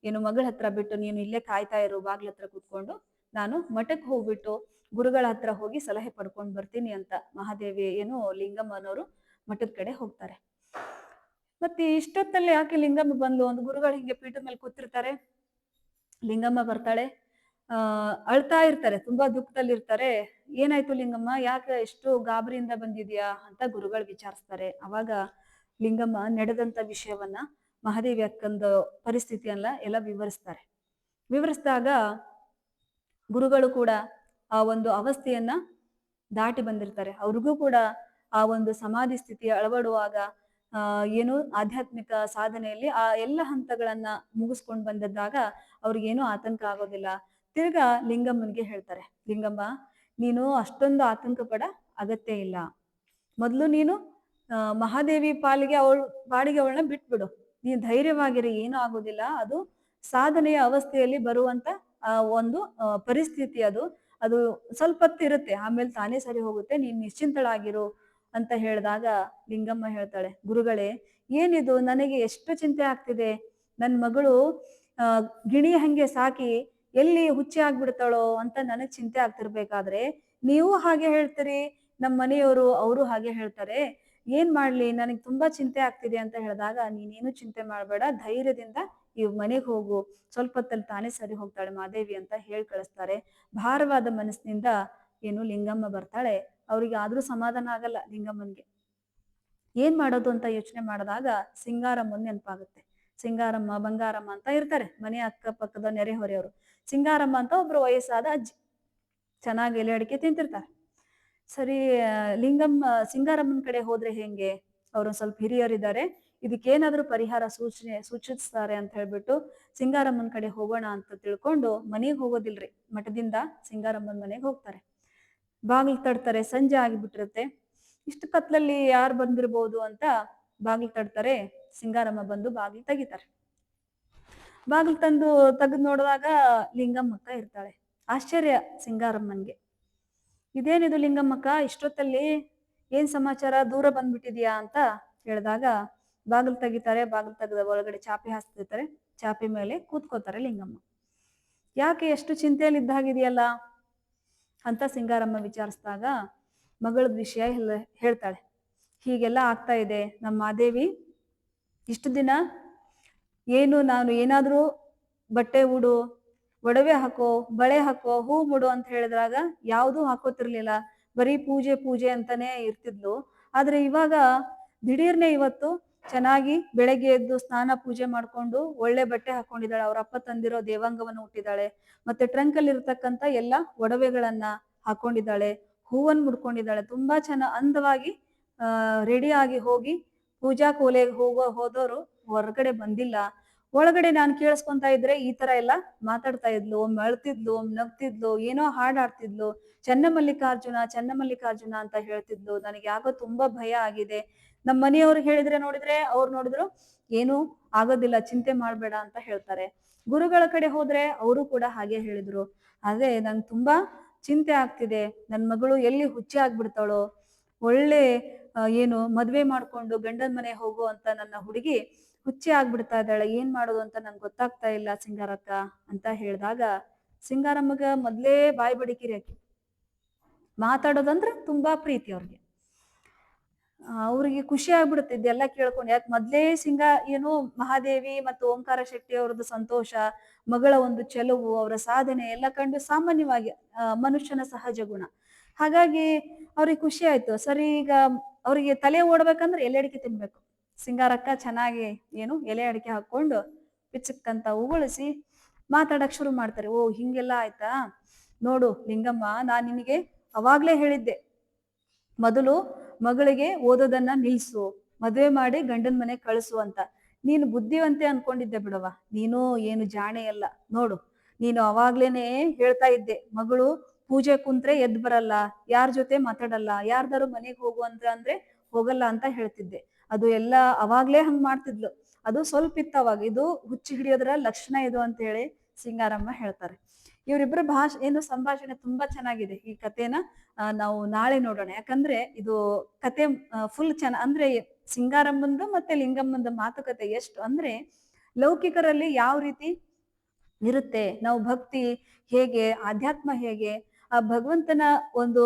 ಏನು ಮಗಳ ಹತ್ರ ಬಿಟ್ಟು ನೀನು ಇಲ್ಲೇ ಕಾಯ್ತಾ ಇರು ಬಾಗ್ಲ ಹತ್ರ ಕೂತ್ಕೊಂಡು, ನಾನು ಮಠಕ್ಕೆ ಹೋಗ್ಬಿಟ್ಟು ಗುರುಗಳ ಹತ್ರ ಹೋಗಿ ಸಲಹೆ ಪಡ್ಕೊಂಡು ಬರ್ತೀನಿ ಅಂತ ಮಹಾದೇವಿ ಏನು ಲಿಂಗಮ್ಮನವರು ಮಠದ ಕಡೆ ಹೋಗ್ತಾರೆ. ಮತ್ತೆ ಇಷ್ಟೊತ್ತಲ್ಲಿ ಯಾಕೆ ಲಿಂಗಮ್ಮ ಬಂದ್ಲು, ಒಂದು ಗುರುಗಳು ಹಿಂಗೆ ಪೀಠದ ಮೇಲೆ ಕೂತಿರ್ತಾರೆ, ಲಿಂಗಮ್ಮ ಬರ್ತಾಳೆ, ಅಳ್ತಾ ಇರ್ತಾರೆ, ತುಂಬಾ ದುಃಖದಲ್ಲಿ ಇರ್ತಾರೆ. ಏನಾಯ್ತು ಲಿಂಗಮ್ಮ, ಯಾಕೆ ಎಷ್ಟು ಗಾಬರಿಯಿಂದ ಬಂದಿದ್ಯಾ ಅಂತ ಗುರುಗಳು ವಿಚಾರಿಸ್ತಾರೆ. ಅವಾಗ ಲಿಂಗಮ್ಮ ನಡೆದಂತ ವಿಷಯವನ್ನ ಮಹಾದೇವಿ ಅಕ್ಕಂದು ಪರಿಸ್ಥಿತಿಯನ್ನ ಎಲ್ಲ ವಿವರಿಸಿದಾಗ ಗುರುಗಳು ಕೂಡ ಆ ಒಂದು ಅವಸ್ಥೆಯನ್ನ ದಾಟಿ ಬಂದಿರ್ತಾರೆ. ಅವ್ರಿಗೂ ಕೂಡ ಆ ಒಂದು ಸಮಾಧಿ ಸ್ಥಿತಿ ಅಳವಡುವಾಗ ಏನು ಆಧ್ಯಾತ್ಮಿಕ ಸಾಧನೆಯಲ್ಲಿ ಆ ಎಲ್ಲ ಹಂತಗಳನ್ನ ಮುಗಿಸ್ಕೊಂಡು ಬಂದಿದ್ದಾಗ ಅವ್ರಿಗೇನು ಆತಂಕ ಆಗೋದಿಲ್ಲ. ತಿರ್ಗಾ ಲಿಂಗಮ್ಮನಿಗೆ ಹೇಳ್ತಾರೆ, ಲಿಂಗಮ್ಮ ನೀನು ಅಷ್ಟೊಂದು ಆತಂಕ ಪಡ ಅಗತ್ಯ ಇಲ್ಲ, ಮೊದ್ಲು ನೀನು ಮಹಾದೇವಿ ಪಾಲಿಗೆ ಪಾಡಿಗೆ ಅವಳನ್ನ ಬಿಟ್ಬಿಡು, ನೀನು ಧೈರ್ಯವಾಗಿರಿ, ಏನೂ ಆಗೋದಿಲ್ಲ, ಅದು ಸಾಧನೆಯ ಅವಸ್ಥೆಯಲ್ಲಿ ಬರುವಂತ ಒಂದು ಪರಿಸ್ಥಿತಿ, ಅದು ಸ್ವಲ್ಪ ಹೊತ್ತು ಇರುತ್ತೆ, ಆಮೇಲೆ ತಾನೇ ಸರಿ ಹೋಗುತ್ತೆ, ನೀನ್ ನಿಶ್ಚಿಂತಳಾಗಿರು ಅಂತ ಹೇಳಿದಾಗ ಲಿಂಗಮ್ಮ ಹೇಳ್ತಾಳೆ, ಗುರುಗಳೇ ಏನಿದು, ನನಗೆ ಎಷ್ಟು ಚಿಂತೆ ಆಗ್ತಿದೆ. ನನ್ನ ಮಗಳು ಗಿಣಿ ಹಂಗೆ ಸಾಕಿ ಎಲ್ಲಿ ಹುಚ್ಚಿ ಆಗ್ಬಿಡ್ತಾಳೋ ಅಂತ ನನಗ್ ಚಿಂತೆ ಆಗ್ತಿರ್ಬೇಕಾದ್ರೆ ನೀವು ಹಾಗೆ ಹೇಳ್ತೀರಿ, ನಮ್ಮ ಮನೆಯವರು ಅವರು ಹಾಗೆ ಹೇಳ್ತಾರೆ, ಏನ್ ಮಾಡ್ಲಿ, ನನಗ್ ತುಂಬಾ ಚಿಂತೆ ಆಗ್ತಿದೆ ಅಂತ ಹೇಳಿದಾಗ, ನೀನೇನು ಚಿಂತೆ ಮಾಡ್ಬೇಡ, ಧೈರ್ಯದಿಂದ ಈ ಮನೆಗೆ ಹೋಗು, ಸ್ವಲ್ಪ ಹೊತ್ತಲ್ಲಿ ತಾನೇ ಸರಿ ಹೋಗ್ತಾಳೆ ಮಾದೇವಿ ಅಂತ ಹೇಳಿ ಕಳಿಸ್ತಾರೆ. ಭಾರವಾದ ಮನಸ್ಸಿನಿಂದ ಏನು ಲಿಂಗಮ್ಮ ಬರ್ತಾಳೆ. ಅವ್ರಿಗೆ ಆದ್ರೂ ಸಮಾಧಾನ ಆಗಲ್ಲ ಲಿಂಗಮ್ಮನ್ಗೆ. ಏನ್ ಮಾಡೋದು ಅಂತ ಯೋಚನೆ ಮಾಡಿದಾಗ ಸಿಂಗಾರಮ್ಮನ್ ನೆನಪಾಗುತ್ತೆ. ಸಿಂಗಾರಮ್ಮ ಬಂಗಾರಮ್ಮ ಅಂತ ಇರ್ತಾರೆ ಮನೆ ಅಕ್ಕಪಕ್ಕದ ನೆರೆಹೊರೆಯವರು. ಸಿಂಗಾರಮ್ಮ ಅಂತ ಒಬ್ರು ವಯಸ್ಸಾದ ಅಜ್ಜಿ, ಚೆನ್ನಾಗಿ ಎಲೆ ಅಡಿಕೆ ತಿಂತಿರ್ತಾರೆ. ಸರಿ, ಸಿಂಗಾರಮ್ಮನ ಕಡೆ ಹೋದ್ರೆ ಹೆಂಗೆ, ಅವರು ಸ್ವಲ್ಪ ಹಿರಿಯರಿದ್ದಾರೆ, ಇದಕ್ಕೇನಾದ್ರೂ ಪರಿಹಾರ ಸೂಚಿಸ್ತಾರೆ ಅಂತ ಹೇಳ್ಬಿಟ್ಟು ಸಿಂಗಾರಮ್ಮನ ಕಡೆ ಹೋಗೋಣ ಅಂತ ತಿಳ್ಕೊಂಡು ಮನೆಗೆ ಹೋಗೋದಿಲ್ರಿ, ಮಠದಿಂದ ಸಿಂಗಾರಮ್ಮನ ಮನೆಗೆ ಹೋಗ್ತಾರೆ. ಬಾಗಿಲು ತಡ್ತಾರೆ, ಸಂಜೆ ಆಗಿಬಿಟ್ಟಿರುತ್ತೆ. ಇಷ್ಟು ಕತ್ಲಲ್ಲಿ ಯಾರು ಬಂದಿರ್ಬೋದು ಅಂತ ಬಾಗಿಲು ತಡ್ತಾರೆ. ಸಿಂಗಾರಮ್ಮ ಬಂದು ಬಾಗಿಲು ತೆಗಿತಾರೆ. ಬಾಗಿಲು ತೆಗೆದು ನೋಡಿದಾಗ ಲಿಂಗಮ್ಮಕ್ಕ ಇರ್ತಾಳೆ. ಆಶ್ಚರ್ಯ ಸಿಂಗಾರಮ್ಮನ್ಗೆ, ಇದೇನಿದು ಲಿಂಗಮ್ಮಕ್ಕ, ಇಷ್ಟೊತ್ತಲ್ಲಿ ಏನ್ ಸಮಾಚಾರ, ದೂರ ಬಂದ್ಬಿಟ್ಟಿದ್ಯಾ ಅಂತ ಹೇಳಿದಾಗ ಬಾಗಿಲು ತೆಗಿತಾರೆ. ಬಾಗಿಲು ತೆಗೆದ ಒಳಗಡೆ ಚಾಪೆ ಹಾಸ್ತಿರ್ತಾರೆ. ಚಾಪೆ ಮೇಲೆ ಕೂತ್ಕೋತಾರೆ ಲಿಂಗಮ್ಮ. ಯಾಕೆ ಎಷ್ಟು ಚಿಂತೆಯಲ್ಲಿ ಇದ್ದಾಗಿದೆಯಲ್ಲ ಅಂತ ಸಿಂಗಾರಮ್ಮ ವಿಚಾರಿಸಿದಾಗ ಮಗಳದ ವಿಷಯ ಹೇಳ್ತಾಳೆ. ಹೀಗೆಲ್ಲ ಆಗ್ತಾ ಇದೆ, ನಮ್ಮ ಮಾದೇವಿ ಇಷ್ಟು ದಿನ ನಾನು ಏನಾದ್ರೂ ಬಟ್ಟೆ ಉಡು, ಒಡವೆ ಹಾಕೋ, ಬಳೆ ಹಾಕೋ, ಹೂ ಮುಡು ಅಂತ ಹೇಳಿದ್ರಾಗ ಯಾವ್ದೂ ಹಾಕೋತಿರ್ಲಿಲ್ಲ, ಬರೀ ಪೂಜೆ ಪೂಜೆ ಅಂತಾನೆ ಇರ್ತಿದ್ಲು. ಆದ್ರೆ ಇವಾಗ ದಿಢೀರ್ನೆ ಇವತ್ತು ಚೆನ್ನಾಗಿ ಬೆಳಗ್ಗೆ ಎದ್ದು ಸ್ನಾನ ಪೂಜೆ ಮಾಡ್ಕೊಂಡು ಒಳ್ಳೆ ಬಟ್ಟೆ ಹಾಕೊಂಡಿದ್ದಾಳೆ, ಅವ್ರ ಅಪ್ಪ ತಂದಿರೋ ದೇವಾಂಗವನ್ನು ಹುಟ್ಟಿದ್ದಾಳೆ, ಮತ್ತೆ ಟ್ರಂಕಲ್ಲಿ ಇರ್ತಕ್ಕಂಥ ಎಲ್ಲ ಒಡವೆಗಳನ್ನ ಹಾಕೊಂಡಿದ್ದಾಳೆ, ಹೂವನ್ನು ಮುಡ್ಕೊಂಡಿದ್ದಾಳೆ, ತುಂಬಾ ಅಂದವಾಗಿ ರೆಡಿ ಆಗಿ ಹೋಗಿ ಪೂಜಾ ಕೋಲೆಗೆ ಹೋದವರು ಹೊರಗಡೆ ಬಂದಿಲ್ಲ. ಒಳಗಡೆ ನಾನು ಕೇಳಿಸ್ಕೊಂತ ಇದ್ರೆ ಈ ತರ ಎಲ್ಲ ಮಾತಾಡ್ತಾ ಇದ್ಲು, ಒಮ್ಮೆ ಅಳ್ತಿದ್ಲು, ಒಮ್ಮೆ ನಗ್ತಿದ್ಲು, ಏನೋ ಹಾಡಾಡ್ತಿದ್ಲು, ಚನ್ನಮಲ್ಲಿಕಾರ್ಜುನ ಚನ್ನಮಲ್ಲಿಕಾರ್ಜುನ ಅಂತ ಹೇಳ್ತಿದ್ಲು. ನನಗೆ ಯಾಕೋ ತುಂಬಾ ಭಯ ಆಗಿದೆ. ನಮ್ಮ ಮನೆಯವ್ರಿಗೆ ನೋಡಿದ್ರೆ ಅವ್ರು ನೋಡಿದ್ರು ಏನು ಆಗೋದಿಲ್ಲ, ಚಿಂತೆ ಮಾಡ್ಬೇಡ ಅಂತ ಹೇಳ್ತಾರೆ. ಗುರುಗಳ ಕಡೆ ಹೋದ್ರೆ ಅವರು ಕೂಡ ಹಾಗೆ ಹೇಳಿದ್ರು. ಅದೇ ನಂಗೆ ತುಂಬಾ ಚಿಂತೆ ಆಗ್ತಿದೆ, ನನ್ನ ಮಗಳು ಎಲ್ಲಿ ಹುಚ್ಚಿ ಆಗ್ಬಿಡ್ತಾಳೋ, ಒಳ್ಳೆ ಮದ್ವೆ ಮಾಡ್ಕೊಂಡು ಗಂಡನ ಮನೆ ಹೋಗು ಅಂತ ನನ್ನ ಹುಡುಗಿ ಹುಚ್ಚಿ ಆಗ್ಬಿಡ್ತಾ ಇದ್ದಾಳೆ, ಏನ್ ಮಾಡೋದು ಅಂತ ನಂಗೆ ಗೊತ್ತಾಗ್ತಾ ಇಲ್ಲ ಸಿಂಗಾರಕ್ಕ ಅಂತ ಹೇಳಿದಾಗ ಸಿಂಗಾರಮ್ಮಗ ಮೊದ್ಲೇ ಬಾಯಿ ಬಡಿಕಿರಿ ಆಕಿ, ಮಾತಾಡೋದಂದ್ರೆ ತುಂಬಾ ಪ್ರೀತಿ ಅವ್ರಿಗೆ. ಅವ್ರಿಗೆ ಖುಷಿ ಆಗ್ಬಿಡುತ್ತೆ ಇದೆಲ್ಲ ಕೇಳ್ಕೊಂಡು. ಯಾಕೆ ಮೊದ್ಲೇ ಮಹಾದೇವಿ ಮತ್ತು ಓಂಕಾರ ಶೆಟ್ಟಿ ಅವ್ರದ್ದು ಸಂತೋಷ, ಮಗಳ ಒಂದು ಚೆಲುವು, ಅವರ ಸಾಧನೆ ಎಲ್ಲ ಕಂಡು ಸಾಮಾನ್ಯವಾಗಿ ಮನುಷ್ಯನ ಸಹಜ ಗುಣ. ಹಾಗಾಗಿ ಅವ್ರಿಗೆ ಖುಷಿ ಆಯ್ತು. ಸರಿ, ಈಗ ಅವ್ರಿಗೆ ತಲೆ ಓಡ್ಬೇಕಂದ್ರೆ ಎಲೆ ಅಡಿಕೆ ತಿನ್ಬೇಕು. ಸಿಂಗಾರಕ್ಕ ಚೆನ್ನಾಗಿ ಎಲೆ ಅಡಿಕೆ ಹಾಕೊಂಡು ಪಿಚ್ಚಕ್ಕಂತ ಉಗುಳಿಸಿ ಮಾತಾಡಕ್ ಶುರು ಮಾಡ್ತಾರೆ. ಓ, ಹಿಂಗೆಲ್ಲ ಆಯ್ತಾ, ನೋಡು ಲಿಂಗಮ್ಮ, ನಾನ್ ನಿನಗೆ ಅವಾಗ್ಲೇ ಹೇಳಿದ್ದೆ, ಮೊದಲು ಮಗಳಿಗೆ ಓದೋದನ್ನ ನಿಲ್ಸು, ಮದುವೆ ಮಾಡಿ ಗಂಡನ ಮನೆ ಕಳಿಸು ಅಂತ. ನೀನು ಬುದ್ಧಿವಂತೆ ಅನ್ಕೊಂಡಿದ್ದೆ ಬಿಡವ, ನೀನು ಏನು ಜಾಣೆ ಅಲ್ಲ. ನೋಡು, ನೀನು ಅವಾಗ್ಲೇನೆ ಹೇಳ್ತಾ ಇದ್ದೆ, ಮಗಳು ಪೂಜೆ ಕುಂತ್ರೆ ಎದ್ ಬರಲ್ಲ, ಯಾರ ಜೊತೆ ಮಾತಾಡಲ್ಲ, ಯಾರ್ದಾರು ಮನೆಗೆ ಹೋಗು ಅಂದ್ರೆ ಹೋಗಲ್ಲ ಅಂತ ಹೇಳ್ತಿದ್ದೆ. ಅದು ಎಲ್ಲ ಅವಾಗ್ಲೇ ಹಂಗ್ ಮಾಡ್ತಿದ್ಲು, ಅದು ಸ್ವಲ್ಪ ಇತ್ತು ಅವಾಗ, ಇದು ಹುಚ್ಚಿ ಹಿಡಿಯೋದ್ರ ಲಕ್ಷಣ ಇದು ಅಂತ ಹೇಳಿ ಸಿಂಗಾರಮ್ಮ ಹೇಳ್ತಾರೆ. ಇವರಿಬ್ಬರ ಸಂಭಾಷಣೆ ತುಂಬಾ ಚೆನ್ನಾಗಿದೆ. ಈ ಕಥೆನ ನಾವು ನಾಳೆ ನೋಡೋಣ. ಯಾಕಂದ್ರೆ ಇದು ಕತೆ ಫುಲ್ ಅಂದ್ರೆ ಸಿಂಗಾರಮ್ಮಂದು ಮತ್ತೆ ಲಿಂಗಮ್ಮಂದು ಮಾತುಕತೆ ಎಷ್ಟು ಅಂದ್ರೆ ಲೌಕಿಕರಲ್ಲಿ ಯಾವ ರೀತಿ ಇರುತ್ತೆ, ನಾವು ಭಕ್ತಿ ಹೇಗೆ, ಆಧ್ಯಾತ್ಮ ಹೇಗೆ, ಆ ಭಗವಂತನ ಒಂದು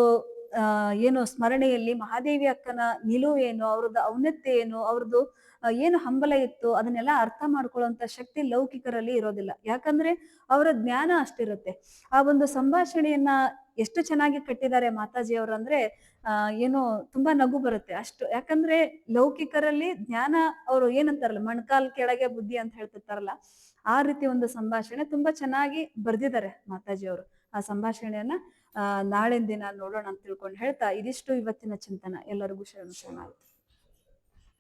ಸ್ಮರಣೆಯಲ್ಲಿ ಮಹಾದೇವಿ ಅಕ್ಕನ ನಿಲುವು ಏನು, ಅವ್ರದ್ದು ಔನ್ನತ್ಯ ಏನು, ಅವ್ರದ್ದು ಏನು ಹಂಬಲ ಇತ್ತು, ಅದನ್ನೆಲ್ಲ ಅರ್ಥ ಮಾಡ್ಕೊಳ್ಳುವಂತ ಶಕ್ತಿ ಲೌಕಿಕರಲ್ಲಿ ಇರೋದಿಲ್ಲ. ಯಾಕಂದ್ರೆ ಅವರ ಜ್ಞಾನ ಅಷ್ಟಿರುತ್ತೆ. ಆ ಒಂದು ಸಂಭಾಷಣೆಯನ್ನ ಎಷ್ಟು ಚೆನ್ನಾಗಿ ಕಟ್ಟಿದ್ದಾರೆ ಮಾತಾಜಿಯವರು ಅಂದ್ರೆ ತುಂಬಾ ನಗು ಬರುತ್ತೆ ಅಷ್ಟು. ಯಾಕಂದ್ರೆ ಲೌಕಿಕರಲ್ಲಿ ಜ್ಞಾನ, ಅವರು ಏನಂತಾರಲ್ಲ ಮಣ್ಕಾಲ್ ಕೆಳಗೆ ಬುದ್ಧಿ ಅಂತ ಹೇಳ್ತಿರ್ತಾರಲ್ಲ, ಆ ರೀತಿ ಒಂದು ಸಂಭಾಷಣೆ ತುಂಬಾ ಚೆನ್ನಾಗಿ ಬರ್ದಿದ್ದಾರೆ ಮಾತಾಜಿಯವರು. ಆ ಸಂಭಾಷಣೆಯನ್ನ ನಾಳಿನ ದಿನ ನೋಡೋಣ ಅಂತ ತಿಳ್ಕೊಂಡು ಹೇಳ್ತಾ, ಇದಿಷ್ಟು ಇವತ್ತಿನ ಚಿಂತನ. ಎಲ್ಲರಿಗೂ ಶರಣ ಶರಣಾರ್ಥಿ.